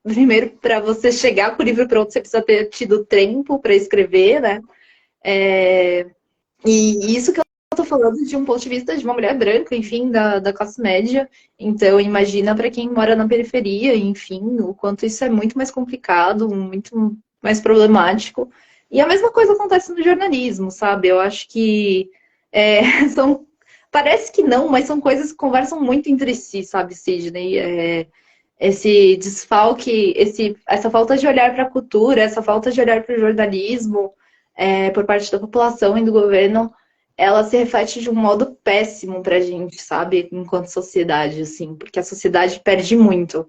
primeiro, para você chegar com o livro pronto, você precisa ter tido tempo para escrever, né? E isso que eu estou falando de um ponto de vista de uma mulher branca, enfim, da classe média. Então, imagina para quem mora na periferia, enfim, o quanto isso é muito mais complicado, muito mais problemático. E a mesma coisa acontece no jornalismo, sabe? Eu acho que são. Parece que não, mas são coisas que conversam muito entre si, sabe, Sidney? Esse desfalque, essa falta de olhar para a cultura, essa falta de olhar para o jornalismo, por parte da população e do governo, ela se reflete de um modo péssimo pra gente, sabe? Enquanto sociedade, assim, porque a sociedade perde muito.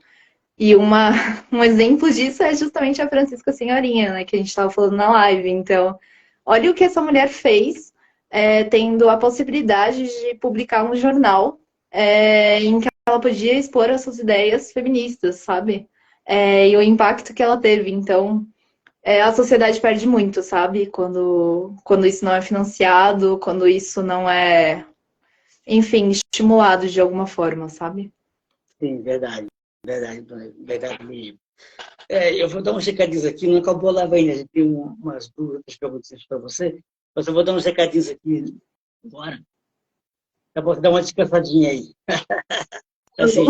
E um exemplo disso é justamente a Francisca Senhorinha, né? Que a gente estava falando na live. Então, olha o que essa mulher fez, tendo a possibilidade de publicar um jornal em que ela podia expor as suas ideias feministas, sabe? E o impacto que ela teve. Então, a sociedade perde muito, sabe? Quando isso não é financiado, quando isso não é, enfim, estimulado de alguma forma, sabe? Sim, verdade. Verdade, verdade mesmo. Eu vou dar uns recadinhos aqui, não acabou lá ainda, a gente tem umas duas outras perguntas para você, mas eu vou dar uns recadinhos aqui agora. Tá bom, dar uma descansadinha aí. Assim,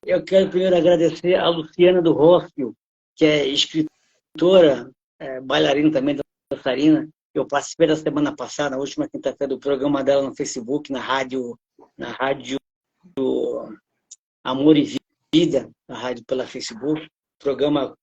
eu quero primeiro agradecer a Luciana do Rossio, que é escritora, bailarina também, dançarina. Eu participei da semana passada, na última quinta-feira, do programa dela no Facebook, na rádio Amor e Vida, na rádio pela Facebook, programa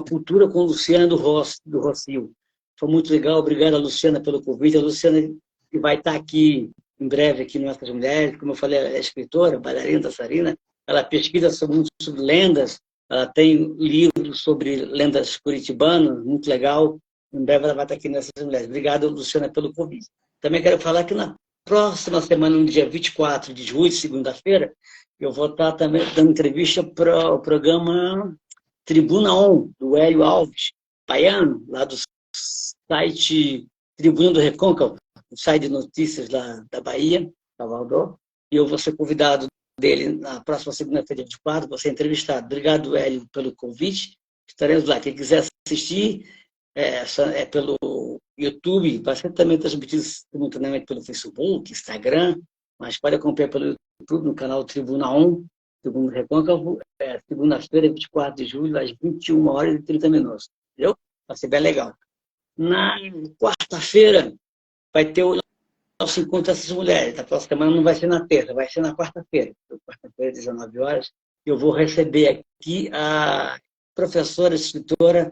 Cultura com Luciana do Rossio. Foi muito legal, obrigado a Luciana pelo convite. A Luciana que vai estar aqui em breve aqui no Nossas Mulheres, como eu falei, ela é escritora, bailarina, dançarina, ela pesquisa muito sobre lendas, ela tem livros sobre lendas curitibanas, muito legal. Em breve ela vai estar aqui nessas mulheres. Obrigado, Luciana, pelo convite. Também quero falar que na próxima semana, no dia 24 de julho, segunda-feira, eu vou estar também dando entrevista para o programa Tribuna On, do Hélio Alves, baiano, lá do site Tribuna do Recôncavo, o site de notícias lá da Bahia, Salvador. E eu vou ser convidado dele na próxima segunda-feira, 24, vou ser entrevistado. Obrigado, Hélio, pelo convite. Estaremos lá. Quem quiser assistir, pelo YouTube, vai ser também transmitido simultaneamente pelo Facebook, Instagram, mas pode acompanhar pelo YouTube, no canal Tribuna On, Tribuna do Recôncavo, segunda-feira, 24 de julho, às 21h30. Entendeu? Vai ser bem legal. Na quarta-feira, vai ter o nosso encontro dessas mulheres. Na próxima semana não vai ser na terça, vai ser na quarta-feira. Quarta-feira, 19h, eu vou receber aqui a professora, escritora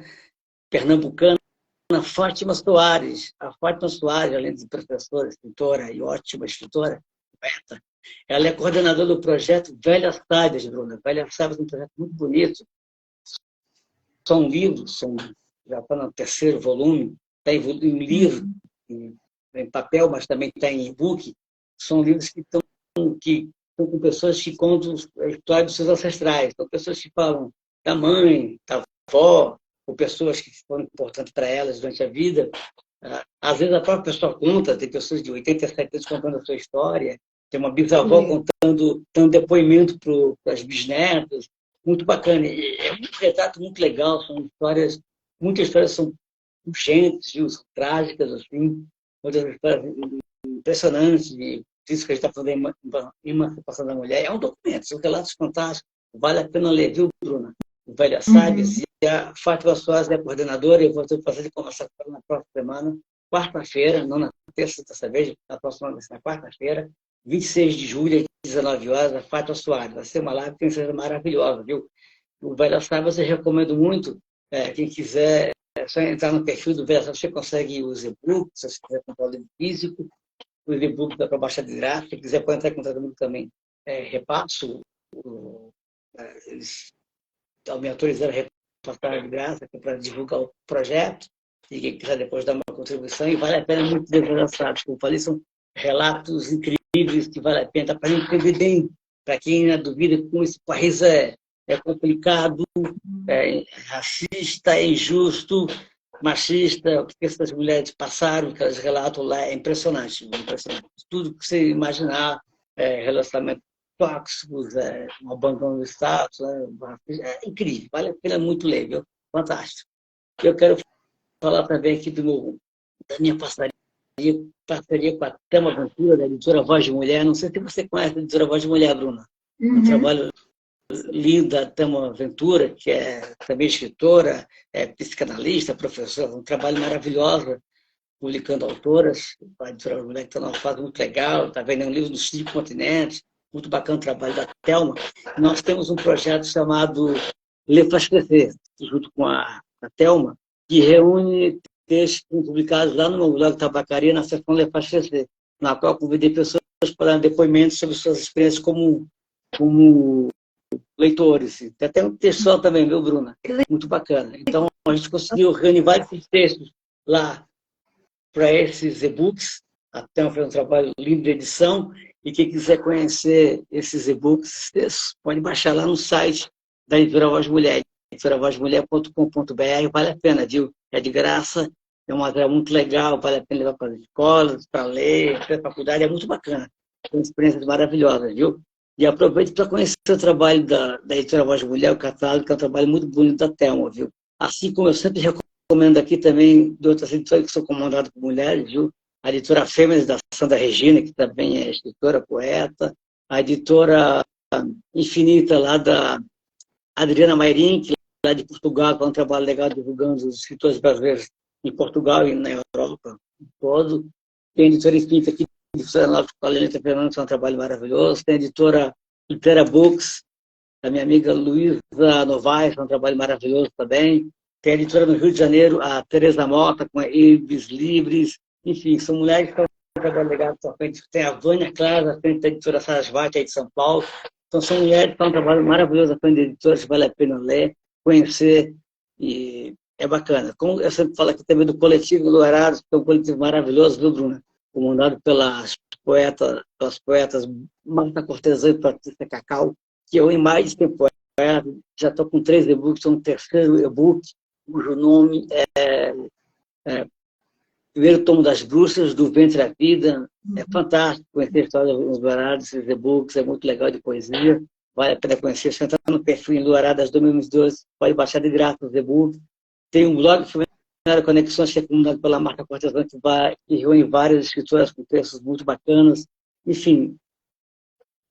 pernambucana, Fátima Soares. A Fátima Soares, além de professora, escritora e ótima escritora, poeta, ela é coordenadora do projeto Velhas Sábias, Bruna. Velhas Sábias é um projeto muito bonito. São livros, já está no terceiro volume, está em livro, em papel, mas também está em e-book. São livros que estão com pessoas que contam a história dos seus ancestrais. São pessoas que falam da mãe, da avó, ou pessoas que foram importantes para elas durante a vida. Às vezes a própria pessoa conta, tem pessoas de 87 anos contando a sua história, tem uma bisavó contando, dando depoimento para as bisnetas, muito bacana. E é um retrato muito legal, são histórias, muitas histórias são urgentes, viu? São trágicas, assim, muitas histórias impressionantes, de isso que a gente está falando da emancipação da mulher. É um documento, são relatos fantásticos, vale a pena ler, viu, Bruna? O Velha Sábia, se a Fátima Soares é a coordenadora, eu vou ter o prazer de conversar com ela na próxima semana, quarta-feira, não na terça dessa vez, na próxima vez, na quarta-feira, 26 de julho, às 19 horas, a Fátima Soares. Vai ser uma live que tem maravilhosa, viu? O Velha Sábia, eu recomendo muito, quem quiser, é só entrar no perfil do Velha Sábia, você consegue os e-books, se você quiser comprar o livro físico, os e-books dá para baixar de graça, se quiser pode entrar em contato comigo também, repasso, eles me autorizaram a repassar de graça para divulgar o projeto, e quem quiser depois dar uma contribuição, e vale a pena muito desgraçado. Como eu falei, são relatos incríveis que vale a pena, para entender bem, para quem na dúvida como esse país é complicado, é racista, é injusto, machista, o que essas mulheres passaram, que elas relatam lá, é impressionante, impressionante. Tudo que você imaginar, relacionamento tóxicos, um abandono do status, é incrível, vale a pena muito ler, viu? Fantástico. Eu quero falar também aqui da minha parceria com a Thelma Ventura, da editora Voz de Mulher. Não sei se você conhece a editora Voz de Mulher, Bruna. Um trabalho lindo da Thelma Ventura, que é também escritora, psicanalista, professora, um trabalho maravilhoso, publicando autoras. A editora Voz de Mulher que está numa fase muito legal, está vendendo livros nos 5 continentes. Muito bacana o trabalho da Thelma. Nós temos um projeto chamado Lê Faz Crescer, junto com a Thelma, que reúne textos publicados lá no meu blog Tabacaria, na seção Lê Faz Crescer, na qual convidei pessoas para dar depoimentos sobre suas experiências como leitores. Tem até um texto só também, viu, Bruna? Muito bacana. Então, a gente conseguiu reunir vários textos lá para esses e-books. A Thelma fez um trabalho lindo de edição. E quem quiser conhecer esses e-books, pode baixar lá no site da Editora Voz Mulher, editoravozmulher.com.br, vale a pena, viu? É de graça, é um material muito legal, vale a pena levar para as escolas, para ler, para a faculdade, é muito bacana. São experiências maravilhosas, viu? E aproveite para conhecer o trabalho da Editora Voz Mulher, o catálogo, que é um trabalho muito bonito da Thelma, viu? Assim como eu sempre recomendo aqui também de outras editoras que são comandadas por mulheres, viu? A editora Fêmeas, da Sandra Regina, que também é escritora, poeta, a editora Infinita, lá da Adriana Mairim, que é lá de Portugal, que é um trabalho legal divulgando os escritores brasileiros em Portugal e na Europa todo. Tem a editora Infinita aqui de Florianópolis, com a Lenita Fernandes, que é um trabalho maravilhoso. Tem a editora Litera Books, da minha amiga Luísa Novaes, que é um trabalho maravilhoso também. Tem a editora no Rio de Janeiro, a Tereza Mota, com a Ibis Livres. Enfim, são mulheres que estão trabalhando legal à frente. Tem a Vânia Clara, à frente da editora Sarasvati, aí de São Paulo. Então, são mulheres que estão um trabalho maravilhoso à frente da editora, que vale a pena ler, conhecer, e é bacana. Como eu sempre falo aqui também do Coletivo Luarados, que é um coletivo maravilhoso, viu, Bruna? Comandado pelas poetas Marta Cortesã e Patrícia Cacau, que eu, em mais de tempo, já estou com 3 e-books, são o terceiro e-book, cujo nome é Primeiro Tomo das Bruxas, do Ventre à Vida. É fantástico conhecer a história dos Luaradas, esses e-books, é muito legal de poesia. Vale a pena conhecer. Se entrar no perfil em Luaradas 2022, pode baixar de graça os e-books. Tem um blog que Conexões, que é comandado pela Marta Cortesã, que reúne várias escritoras com textos muito bacanas. Enfim,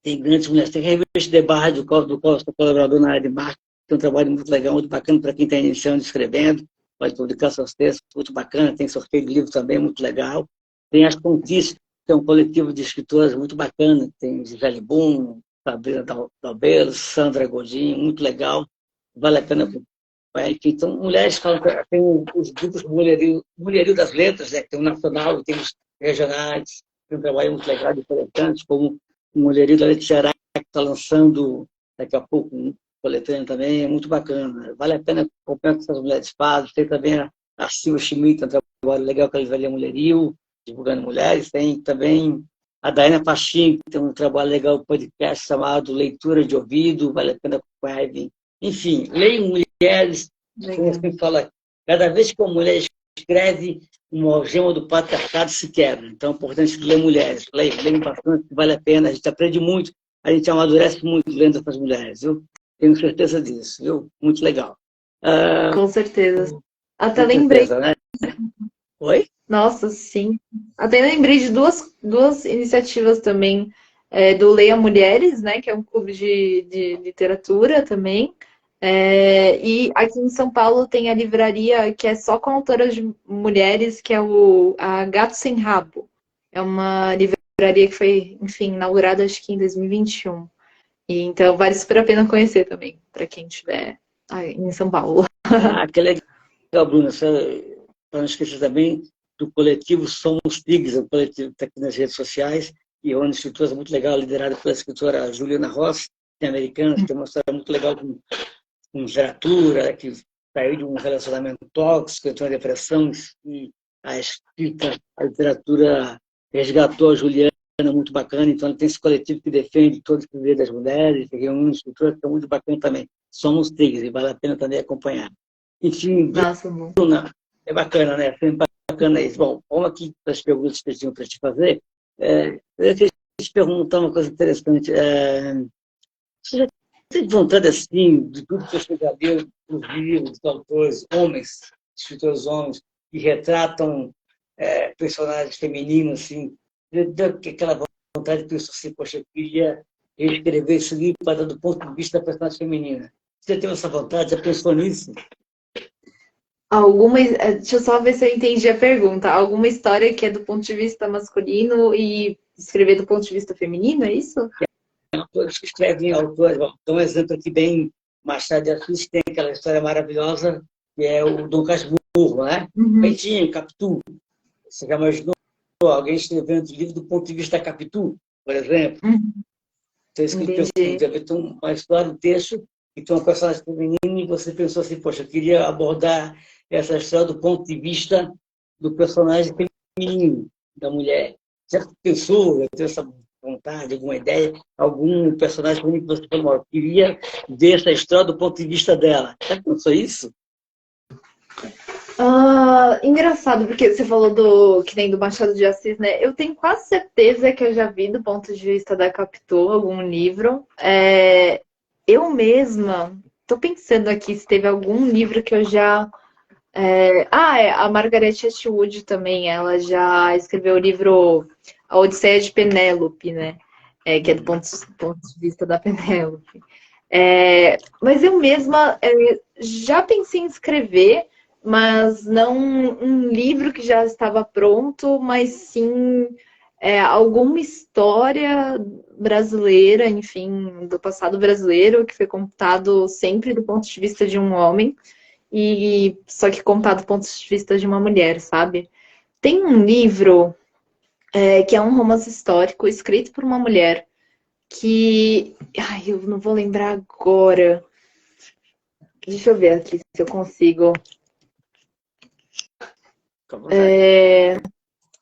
tem grandes mulheres. Tem a revista de Barra, do qual eu sou colaborador na área de marketing. Tem um trabalho muito legal, muito bacana para quem está iniciando, escrevendo. Pode publicar seus textos, muito bacana. Tem sorteio de livro também, muito legal. Tem as Conquistas, que é um coletivo de escritoras muito bacana. Tem Gisele Boom, Sabrina Dalbelo, Sandra Godinho, muito legal. Vale a pena. Então, mulheres falam, tem os grupos Mulherio das Letras, né? Tem o nacional, tem os regionais, tem um trabalho muito legal, interessante, como o Mulherio da Letra Ceará, que está lançando daqui a pouco um coletâneo também, é muito bacana. Vale a pena acompanhar o que essas mulheres fazem. Tem também a Silvia Schmidt, um trabalho legal que ela vai ler Mulherio, divulgando mulheres. Tem também a Daiana Pachim, que tem um trabalho legal, um podcast chamado Leitura de Ouvido, vale a pena acompanhar. Enfim, leiam mulheres, como eu sempre falo, cada vez que uma mulher escreve, uma algema do patriarcado se quebra. Então, é importante ler mulheres. Leiam bastante, vale a pena. A gente aprende muito, a gente amadurece muito lendo essas mulheres, viu? Tenho certeza disso, viu? Muito legal. Com certeza. Até Com lembrei. certeza, né? Oi? Nossa, sim. Até lembrei de duas iniciativas também, do Leia Mulheres, né, que é um clube de literatura também. E aqui em São Paulo tem a livraria que é só com autoras de mulheres, que é a Gato Sem Rabo. É uma livraria que foi, enfim, inaugurada acho que em 2021. E, então vale super a pena conhecer também, para quem estiver aí em São Paulo. Que legal, Bruna. Para não esquecer também do coletivo Somos Tigres, um coletivo que está aqui nas redes sociais, e é uma escritora muito legal, liderada pela escritora Juliana Ross, que é americana, que tem uma história muito legal com literatura, que saiu de um relacionamento tóxico, entrou em depressão, e a escrita, a literatura resgatou a Juliana, muito bacana. Então, ela tem esse coletivo que defende todos os direitos das mulheres, que reúne escritoras, que é muito bacana também. Somos Tigres, e vale a pena também acompanhar. Enfim, Nossa, bom. Bruna, é bacana, né? Sempre bacana isso. Bom, vamos aqui para as perguntas que eu tinha para te fazer. Eu queria te perguntar uma coisa interessante. Você já teve vontade, assim, de tudo que você já leu, dos livros, dos autores, homens, escritores homens, que retratam personagens femininos, assim, deu aquela vontade de pensar assim, poxa, eu queria escrever esse livro para dar do ponto de vista da personagem feminina. Você teve essa vontade? Já pensou nisso? Deixa eu só ver se eu entendi a pergunta. Alguma história que é do ponto de vista masculino e escrever do ponto de vista feminino, é isso? Autores que escrevem autores. Bom, então, um exemplo aqui bem Machado de Assis, tem aquela história maravilhosa, que é o Dom Casmurro, né? Peitinho, Capitu. Você já imaginou alguém escrevendo o livro do ponto de vista da Capitu, por exemplo? Então, isso que ele pensou, deve ter uma história, um texto, e tem uma personagem feminina, e você pensou assim, poxa, eu queria abordar essa história do ponto de vista do personagem feminino, da mulher. Já pensou, teve essa vontade, alguma ideia, algum personagem feminino que você falou, eu queria ver essa história do ponto de vista dela. Já pensou isso? Engraçado, porque você falou que nem do Machado de Assis, né? Eu tenho quase certeza que eu já vi do ponto de vista da Capitu algum livro. Eu mesma tô pensando aqui se teve algum livro que eu já. A Margaret Atwood também, ela já escreveu o livro A Odisseia de Penélope, né? Que é do ponto de vista da Penélope. Mas eu mesma já pensei em escrever, mas não um livro que já estava pronto, mas sim alguma história brasileira, enfim, do passado brasileiro, que foi contado sempre do ponto de vista de um homem, e só que contado do ponto de vista de uma mulher, sabe? Tem um livro que é um romance histórico escrito por uma mulher que... Ai, eu não vou lembrar agora. Deixa eu ver aqui se eu consigo.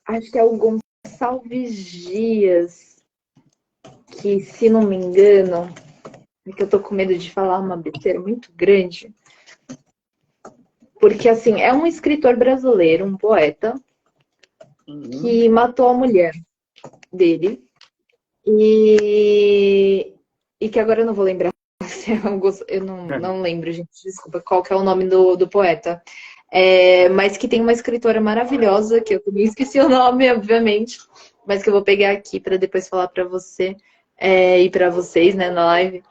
Acho que é o Gonçalves Dias, que, se não me engano, é que eu tô com medo de falar uma besteira muito grande. Porque, assim, é um escritor brasileiro, um poeta, que matou a mulher dele. E que agora eu não vou lembrar. Eu não lembro, gente, desculpa, qual que é o nome do poeta. Mas que tem uma escritora maravilhosa, que eu também esqueci o nome, obviamente, mas que eu vou pegar aqui para depois falar para você e para vocês, né, na live,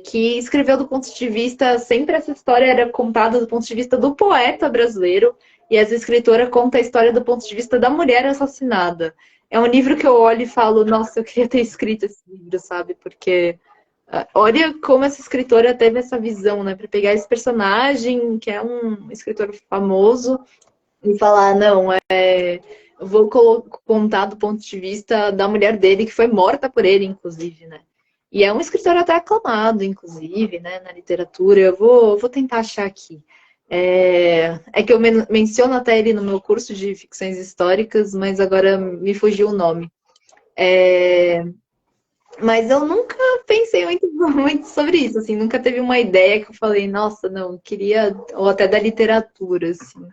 que escreveu do ponto de vista, sempre essa história era contada do ponto de vista do poeta brasileiro, e essa escritora conta a história do ponto de vista da mulher assassinada. É um livro que eu olho e falo, nossa, eu queria ter escrito esse livro, sabe? Porque olha como essa escritora teve essa visão, né? Para pegar esse personagem, que é um escritor famoso, e falar, não, eu vou contar do ponto de vista da mulher dele, que foi morta por ele, inclusive, né? E é um escritor até aclamado, inclusive, né, na literatura. Eu vou tentar achar aqui. Que eu menciono até ele no meu curso de ficções históricas, mas agora me fugiu o nome. Mas eu nunca pensei muito sobre isso, assim, nunca teve uma ideia que eu falei, nossa, não, queria, ou até da literatura, assim.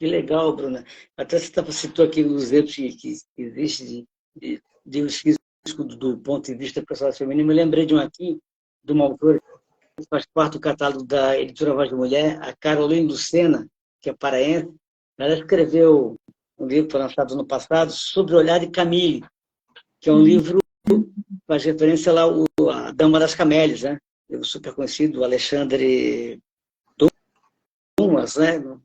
Que legal, Bruna. Até você citou aqui os erros que existem de um físico do ponto de vista pessoal feminino. Eu lembrei de um aqui, de uma autora que faz parte do catálogo da editora Voz de Mulher, a Caroline Lucena, que é paraense. Ela escreveu um livro que foi lançado no passado sobre o olhar de Camille, que é um livro que faz referência lá a Dama das Camélias, né? Livro super conhecido, do Alexandre Dumas, né? Vou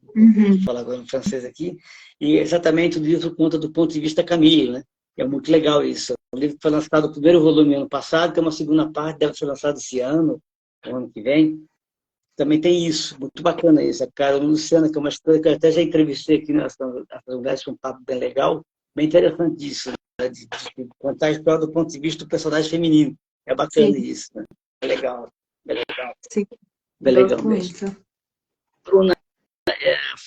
falar agora em francês aqui. E exatamente o livro conta do ponto de vista Camille, né? É muito legal isso. O livro foi lançado o primeiro volume ano passado, tem uma segunda parte, deve ser lançado esse ano, ou ano que vem. Também tem isso, muito bacana isso. A Carolina Luciana, que é uma história que eu até já entrevistei aqui nessa conversa, um papo bem legal, bem interessante isso, né? de contar a história do ponto de vista do personagem feminino. É bacana Sim. isso, né? É legal, é legal. Sim, Bem legal gosto mesmo. muito. Bruna,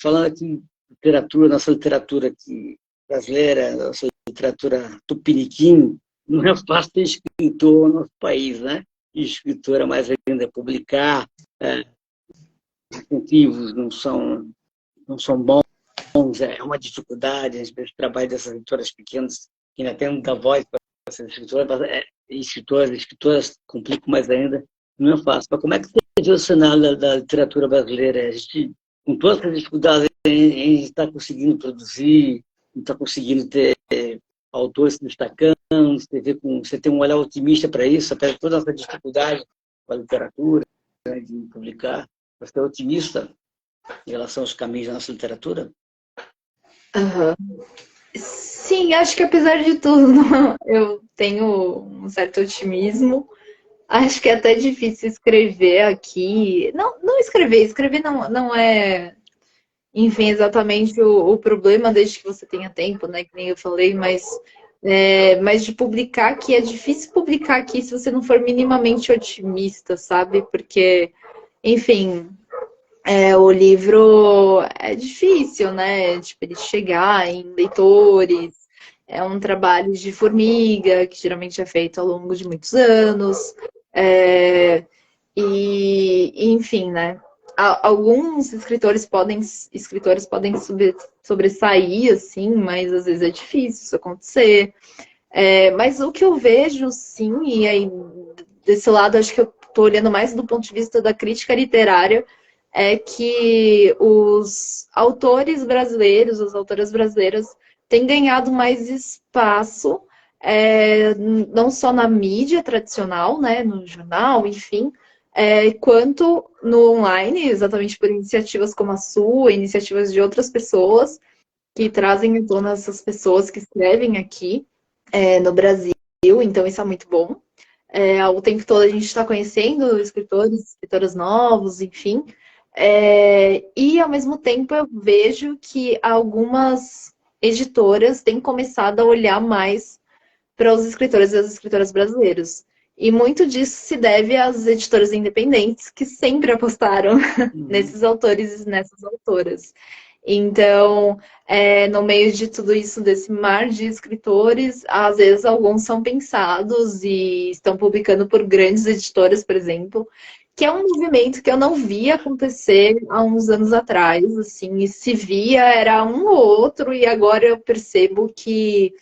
falando aqui em literatura, nossa literatura aqui brasileira, nossa literatura tupiniquim, não é fácil ser escritor no nosso país, né? E escritora mais ainda, publicar, incentivos não são bons, é uma dificuldade, a gente trabalha dessas editoras pequenas, que ainda tem muita voz para essas escritoras, mas escritoras complicam mais ainda, não é fácil. Mas como é que você vê o cenário da literatura brasileira? A gente, com todas as dificuldades, a gente está conseguindo produzir, está conseguindo ter autores se destacando, você tem um olhar otimista para isso, apesar de toda essa dificuldade com a literatura, né, de publicar, você é otimista em relação aos caminhos da nossa literatura? Aham. Sim, acho que apesar de tudo, eu tenho um certo otimismo. Acho que é até difícil escrever aqui. Não escrever, escrever não é, enfim, exatamente o problema, desde que você tenha tempo, né? Que nem eu falei, mas de publicar aqui, é difícil publicar aqui se você não for minimamente otimista, sabe? Porque, enfim, o livro é difícil, né? Tipo, ele chegar em leitores. É um trabalho de formiga, que geralmente é feito ao longo de muitos anos. É, enfim, né? Alguns escritores podem sobressair, assim, mas às vezes é difícil isso acontecer. Mas o que eu vejo, sim, e aí desse lado acho que eu estou olhando mais do ponto de vista da crítica literária, é que os autores brasileiros, as autoras brasileiras, têm ganhado mais espaço, não só na mídia tradicional, né, no jornal, enfim, quanto no online, exatamente por iniciativas como a sua, iniciativas de outras pessoas que trazem à tona essas pessoas que escrevem aqui no Brasil, então isso é muito bom. O tempo todo a gente está conhecendo escritoras novos, enfim. E ao mesmo tempo eu vejo que algumas editoras têm começado a olhar mais para os escritores e as escritoras brasileiros. E muito disso se deve às editoras independentes que sempre apostaram nesses autores e nessas autoras. Então, no meio de tudo isso, desse mar de escritores, às vezes alguns são pensados e estão publicando por grandes editoras, por exemplo, que é um movimento que eu não via acontecer há uns anos atrás, assim, e se via era um ou outro, e agora eu percebo que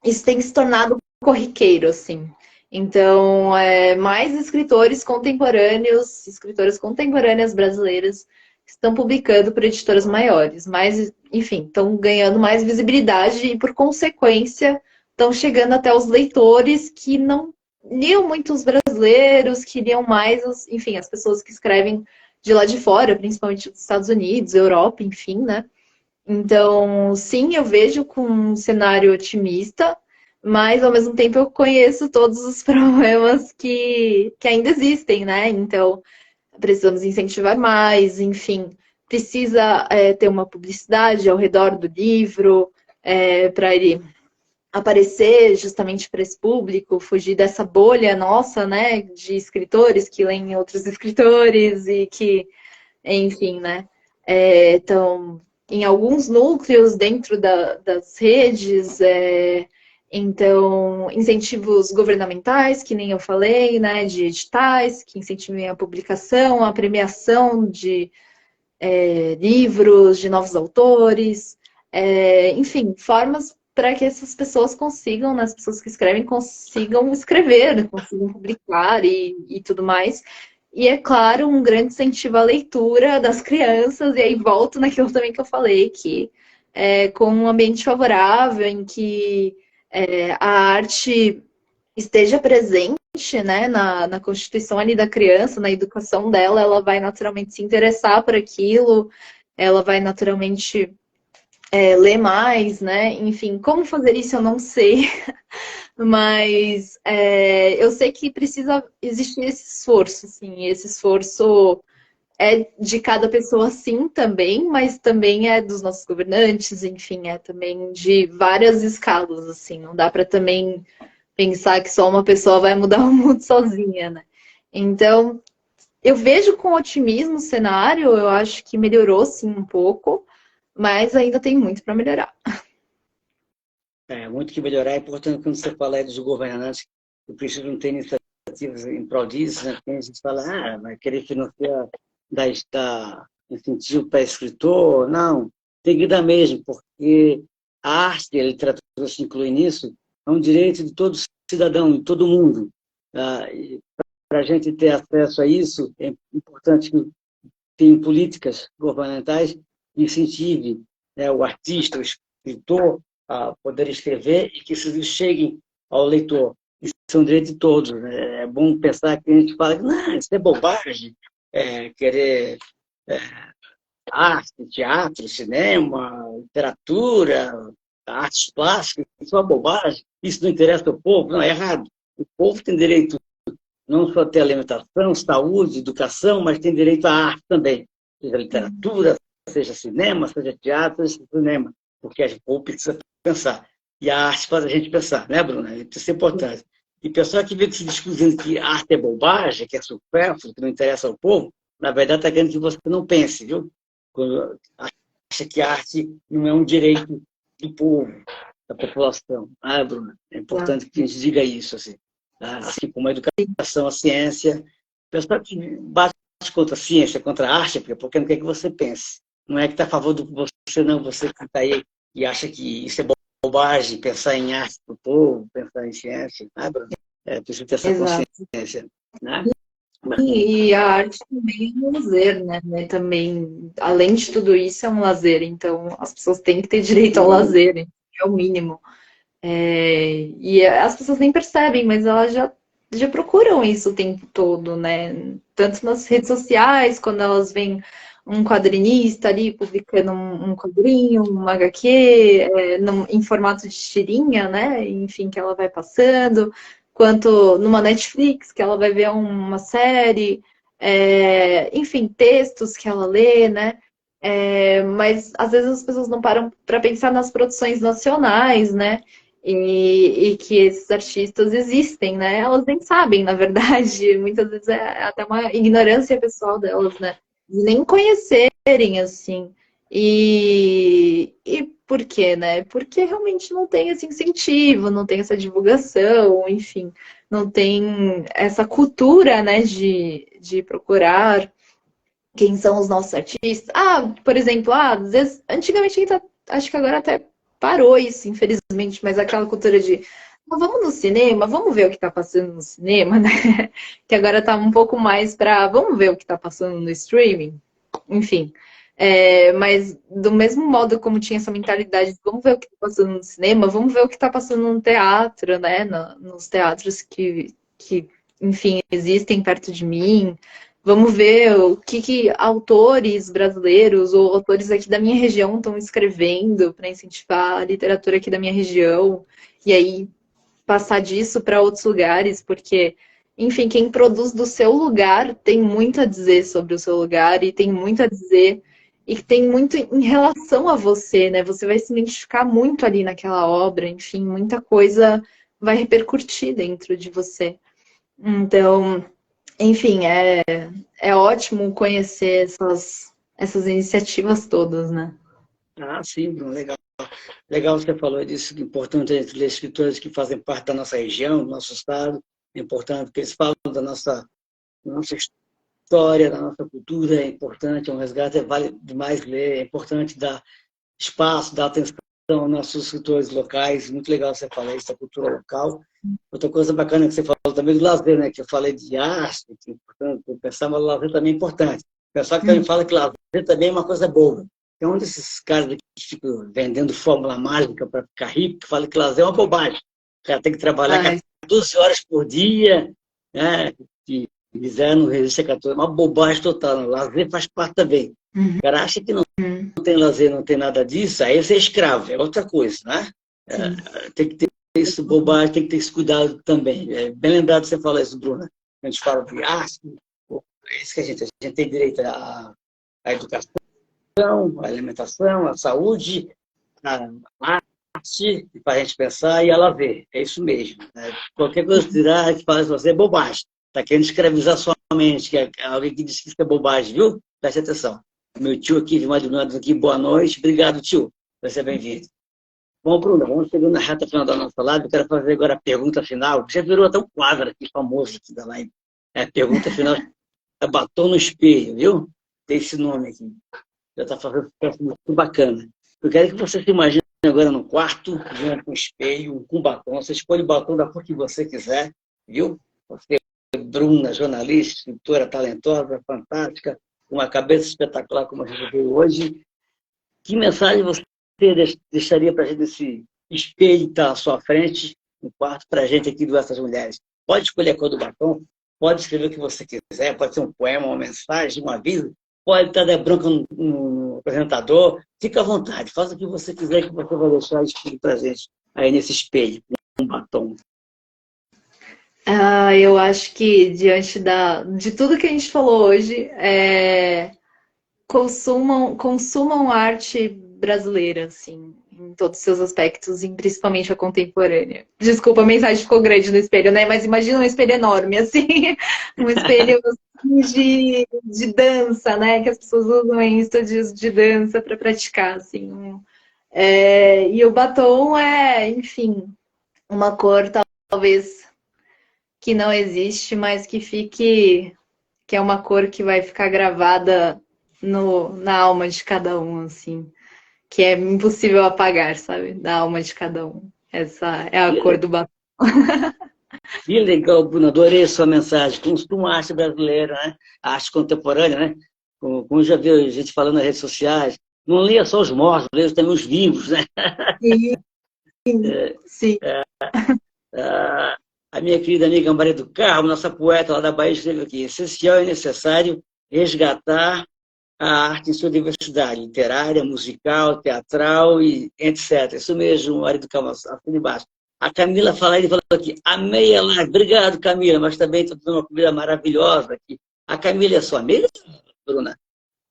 isso tem se tornado corriqueiro, assim. Então, mais escritoras contemporâneas brasileiras estão publicando por editoras maiores, mas, enfim, estão ganhando mais visibilidade e, por consequência, estão chegando até os leitores que não liam muito os brasileiros, que liam mais, enfim, as pessoas que escrevem de lá de fora, principalmente dos Estados Unidos, Europa, enfim, né? Então, sim, eu vejo com um cenário otimista, mas ao mesmo tempo eu conheço todos os problemas que ainda existem, né? Então, precisamos incentivar mais, enfim, precisa ter uma publicidade ao redor do livro, para ele aparecer justamente para esse público, fugir dessa bolha nossa, né, de escritores que leem outros escritores e que, enfim, né, estão em alguns núcleos dentro das redes, então, incentivos governamentais, que nem eu falei, né, de editais, que incentivem a publicação, a premiação livros de novos autores, enfim, formas para que essas pessoas consigam, né, as pessoas que escrevem, consigam escrever, né, consigam publicar e tudo mais. E é claro, um grande incentivo à leitura das crianças, e aí volto naquilo também que eu falei, que com um ambiente favorável, em que a arte esteja presente, né, na constituição ali da criança, na educação dela, ela vai naturalmente se interessar por aquilo, ela vai naturalmente ler mais, né? Enfim, como fazer isso eu não sei, mas eu sei que precisa existir esse esforço, assim, esse esforço é de cada pessoa sim também, mas também é dos nossos governantes, enfim, é também de várias escalas, assim, não dá para também pensar que só uma pessoa vai mudar o mundo sozinha, né? Então, eu vejo com otimismo o cenário, eu acho que melhorou sim um pouco, mas ainda tem muito para melhorar. Muito que melhorar. É importante quando você fala aí dos governantes que precisam ter iniciativas em prol disso, né? Tem gente que fala, vai querer financiar, dar incentivo para escritor. Não, tem que dar mesmo, porque a arte e a literatura se incluem nisso, é um direito de todo cidadão, de todo mundo. Para a gente ter acesso a isso, é importante que tenham políticas governamentais que incentivem, né, o artista, o escritor, a poder escrever e que esses livros cheguem ao leitor. Isso é um direito de todos. Né? É bom pensar que a gente fala que não, isso é bobagem, querer arte, teatro, cinema, literatura, artes plásticas, isso é uma bobagem, isso não interessa ao povo, não, é errado. O povo tem direito não só a ter alimentação, saúde, educação, mas tem direito à arte também, seja literatura, seja cinema, seja teatro, seja cinema, porque a gente precisa pensar. E a arte faz a gente pensar, né, Bruna? Isso é importante. E pessoal que vê que se discutindo que a arte é bobagem, que é supérfluo, que não interessa ao povo, na verdade está querendo que você não pense, viu? Quando acha que a arte não é um direito do povo, da população. Bruna? É importante que a gente diga isso, assim. Assim como a educação, a ciência. O pessoal que bate contra a ciência, contra a arte, porque não quer que você pense. Não é que está a favor de você, não. Você que está aí e acha que isso é bobagem, pensar em arte para o povo, pensar em ciência. Bruno? Precisa ter essa Exato. consciência. Né? E a arte também é um lazer, né? Também, além de tudo isso, é um lazer. Então, as pessoas têm que ter direito ao lazer, né? É o mínimo. E as pessoas nem percebem, mas elas já procuram isso o tempo todo, né? Tanto nas redes sociais, quando elas veem um quadrinista ali publicando um quadrinho, um HQ, em formato de tirinha, né? Enfim, que ela vai passando, quanto numa Netflix, que ela vai ver uma série, enfim, textos que ela lê, né? Mas às vezes as pessoas não param para pensar nas produções nacionais, né? E que esses artistas existem, né? Elas nem sabem, na verdade, muitas vezes é até uma ignorância pessoal delas, né? De nem conhecerem, assim. E por quê, né? Porque realmente não tem esse incentivo, não tem essa divulgação, enfim, não tem essa cultura, né, de procurar quem são os nossos artistas. Por exemplo, às vezes, antigamente acho que agora até parou isso, infelizmente, mas aquela cultura de vamos no cinema, vamos ver o que está passando no cinema, né? Que agora está um pouco mais para vamos ver o que está passando no streaming, enfim. Mas do mesmo modo como tinha essa mentalidade de vamos ver o que está passando no cinema, vamos ver o que está passando no teatro, né? Nos teatros que, enfim, existem perto de mim. Vamos ver o que autores brasileiros ou autores aqui da minha região estão escrevendo para incentivar a literatura aqui da minha região. E aí passar disso para outros lugares, porque, enfim, quem produz do seu lugar tem muito a dizer sobre o seu lugar e tem muito a dizer e tem muito em relação a você, né? Você vai se identificar muito ali naquela obra, enfim, muita coisa vai repercutir dentro de você. Então, enfim, é ótimo conhecer essas iniciativas todas, né? Sim, Bruno, legal. Legal você falou disso, que é importante a gente ler escritores que fazem parte da nossa região, do nosso estado. É importante que eles falam da nossa história, da nossa cultura é importante, é um resgate, vale demais ler, é importante dar espaço, dar atenção aos nossos escritores locais. Muito legal você falar isso da cultura local. Outra coisa bacana que você falou também do lazer, né? Que eu falei de arte, que é importante pensar, mas o lazer também é importante. O pessoal que também fala que lazer também é uma coisa boa. Tem um desses caras aqui que ficam vendendo fórmula mágica para ficar rico, que fala que lazer é uma bobagem. O cara tem que trabalhar 14 horas por dia, né? E fizer no registro 14, é uma bobagem total. O lazer faz parte também. O cara acha que não tem lazer, não tem nada disso, aí você é escravo, é outra coisa, né? Tem que ter isso, bobagem, tem que ter esse cuidado também. É bem lembrado você falar isso, Bruna. A gente fala de arte, é isso que a gente tem direito à educação, à alimentação, à saúde, à arte, para a gente pensar e a lazer. É isso mesmo. Né? Qualquer coisa que fala isso você é bobagem. Está querendo escravizar sua mente, que é alguém que diz que isso é bobagem, viu? Preste atenção. Meu tio aqui, de Madrugadas aqui, boa noite. Obrigado, tio. Vai ser bem-vindo. Bom, Bruna, vamos chegando na reta final da nossa live. Eu quero fazer agora a pergunta final, que já virou até um quadro aqui famoso aqui da live. A pergunta final é batom no espelho, viu? Tem esse nome aqui. Já está fazendo sucesso muito bacana. Eu quero que você se imagine agora no quarto, diante de um espelho, com batom. Você escolhe o batom da cor que você quiser, viu? Você, Bruna, jornalista, escritora talentosa, fantástica, com uma cabeça espetacular como a gente viu hoje. Que mensagem você deixaria para a gente nesse espelho que está à sua frente, no quarto, para a gente aqui do Essas Mulheres? Pode escolher a cor do batom, pode escrever o que você quiser, pode ser um poema, uma mensagem, um aviso, pode estar de bronca no apresentador, fica à vontade, faça o que você quiser, que você vai deixar escrito para a gente aí nesse espelho, com um batom. Eu acho que diante de tudo que a gente falou hoje, consumam arte brasileira, assim, em todos os seus aspectos, e principalmente a contemporânea. Desculpa, a mensagem ficou grande no espelho, né? Mas imagina um espelho enorme, assim, um espelho de dança, né? Que as pessoas usam em estúdios de dança para praticar, assim. E o batom enfim, uma cor talvez que não existe, mas que é uma cor que vai ficar gravada na alma de cada um, assim, que é impossível apagar, sabe? Da alma de cada um. Essa é a cor do batom. Que legal, Bruno, adorei a sua mensagem. Consuma a arte brasileira, né? A arte contemporânea, né? Como já viu a gente falando nas redes sociais, não leia só os mortos, leia também os vivos, né? Sim. A minha querida amiga Maria do Carmo, nossa poeta lá da Bahia, escreveu aqui: essencial e necessário resgatar a arte em sua diversidade, literária, musical, teatral e etc. Isso mesmo, Maria do Carmo, assina embaixo. A Camila fala aqui: amei a live. Obrigado, Camila, mas também estou dando uma comida maravilhosa aqui. A Camila é sua amiga, Bruna?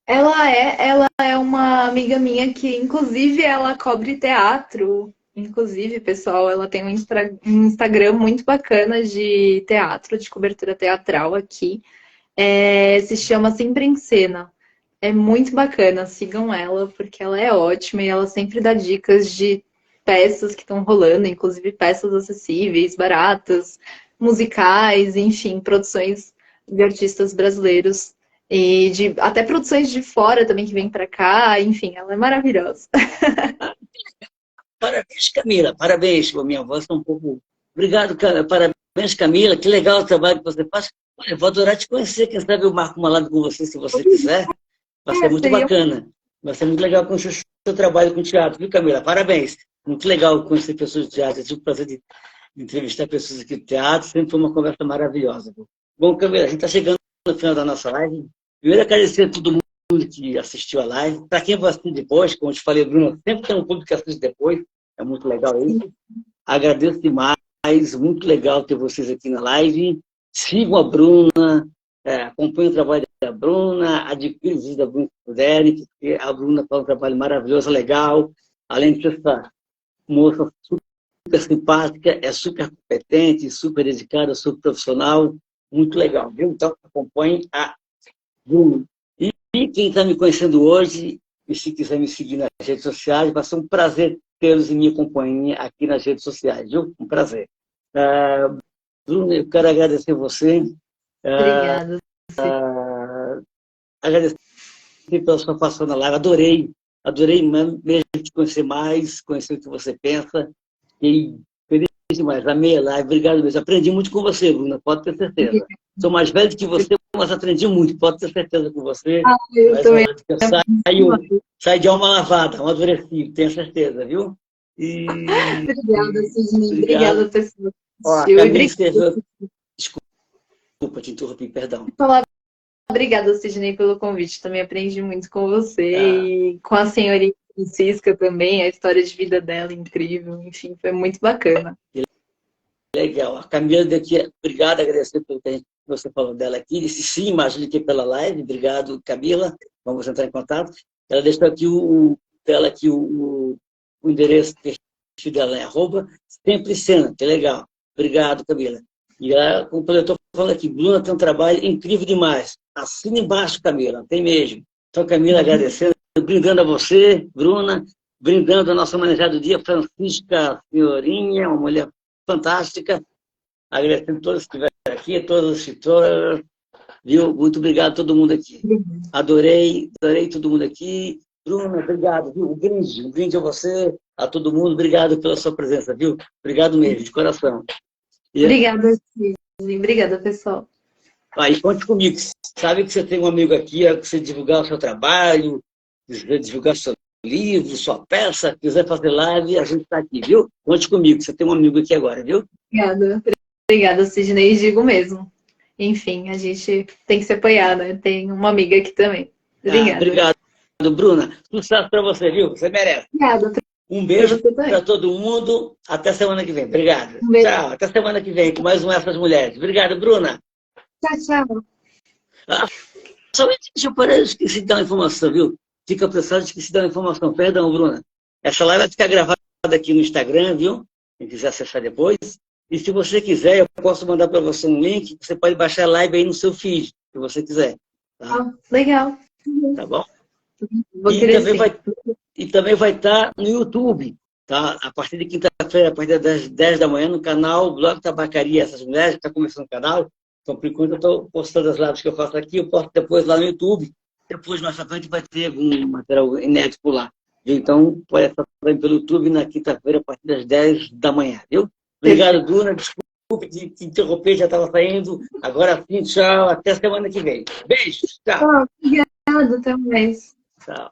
Ela é uma amiga minha que, inclusive, ela cobre teatro. Inclusive, pessoal, ela tem um Instagram muito bacana de teatro, de cobertura teatral aqui. Se chama Sempre em Cena. É muito bacana, sigam ela, porque ela é ótima e ela sempre dá dicas de peças que estão rolando, inclusive peças acessíveis, baratas, musicais, enfim, produções de artistas brasileiros. E até produções de fora também que vêm para cá, enfim, ela é maravilhosa. Parabéns, Camila. Parabéns. Minha voz está um pouco... Obrigado, parabéns, Camila. Que legal o trabalho que você faz. Eu vou adorar te conhecer. Quem sabe eu marco uma live com você, se você quiser. Vai ser muito bacana. Vai ser muito legal conhecer o seu trabalho com teatro, viu, Camila? Parabéns. Muito legal conhecer pessoas de teatro. Eu tive o prazer de entrevistar pessoas aqui do teatro. Sempre foi uma conversa maravilhosa. Bom, Camila, a gente está chegando no final da nossa live. Primeiro, agradecer a todo mundo que assistiu a live. Para quem vai assistir depois, como eu te falei, Bruno, sempre tem um público que assiste depois. É muito legal isso. Agradeço demais. Muito legal ter vocês aqui na live. Sigam a Bruna. Acompanhem o trabalho da Bruna. Adquirem os vídeos da Bruna se puderem, porque a Bruna faz um trabalho maravilhoso, legal. Além de ser essa moça super simpática, é super competente, super dedicada, super profissional. Muito legal, viu? Então, acompanhem a Bruna. E quem está me conhecendo hoje, e se quiser me seguir nas redes sociais, vai ser um prazer tê-los em minha companhia aqui nas redes sociais, viu? Um prazer. Bruna, eu quero agradecer você. Obrigada. agradecer pela sua participação na live. Adorei mesmo te conhecer mais, conhecer o que você pensa. E feliz demais. Amei a live. Obrigado mesmo. Aprendi muito com você, Bruna, pode ter certeza. Sou mais velho que você, mas aprendi muito, pode ter certeza com você. Eu também. Sai de alma lavada, amadurecido, tenho certeza, viu? Obrigada, Sidney. Obrigada, pessoal. Desculpa, te interrompi, perdão. Obrigada, Sidney, pelo convite. Também aprendi muito com você e com a senhorita Francisca também. A história de vida dela é incrível. Enfim, foi muito bacana. Legal. A Camila daqui, obrigado, agradecer pelo que você falou dela aqui. Disse sim, imagino que pela live. Obrigado, Camila. Vamos entrar em contato. Ela deixou aqui o endereço dela, é sempre cena, que legal. Obrigado, Camila. E ela completou falando aqui, Bruna tem um trabalho incrível demais. Assina embaixo, Camila, tem mesmo. Então, Camila, agradecendo, brindando a você, Bruna, brindando a nossa manejada do dia, Francisca Senhorinha, uma mulher fantástica. Agradecendo a todos que estiveram aqui, todas as escritoras, viu? Muito obrigado a todo mundo aqui. Adorei todo mundo aqui. Bruna, obrigado, viu? Um brinde a você, a todo mundo. Obrigado pela sua presença, viu? Obrigado mesmo, de coração. Obrigada, Sidney. Obrigada, pessoal. E conte comigo. Sabe que você tem um amigo aqui, que você divulgar o seu trabalho, divulgar seu livro, sua peça, quiser fazer live, a gente está aqui, viu? Conte comigo, você tem um amigo aqui agora, viu? Obrigada, Sidney. Digo mesmo. Enfim, a gente tem que se apoiar, né? Tem uma amiga aqui também. Obrigada. Obrigado, Bruna. Sucesso para você, viu? Você merece. Obrigada. Um beijo para todo mundo. Até semana que vem. Obrigado. Tchau. Até semana que vem com mais um Essas Mulheres. Obrigado, Bruna. Tchau. Somente eu esqueci de dar uma informação, viu? Fica apressado, esqueci de dar uma informação. Perdão, Bruna. Essa live vai ficar gravada aqui no Instagram, viu? Quem quiser acessar depois. E se você quiser, eu posso mandar para você um link. Você pode baixar a live aí no seu feed, se você quiser. Tá? Legal. Tá bom? E também vai estar no YouTube, tá? A partir de quinta-feira, a partir das 10 da manhã, no canal Blog Tabacaria Essas Mulheres, que está começando o canal. Então, por enquanto, eu estou postando as lives que eu faço aqui, eu posto depois lá no YouTube. Depois, mais pra frente, vai ter algum material inédito por lá. Viu? Então, pode estar pelo YouTube na quinta-feira, a partir das 10 da manhã, viu? Obrigado, Bruna. Desculpe te interromper, já estava saindo. Agora sim, tchau. Até semana que vem. Beijos. Tchau. Obrigada, até mais. Tchau.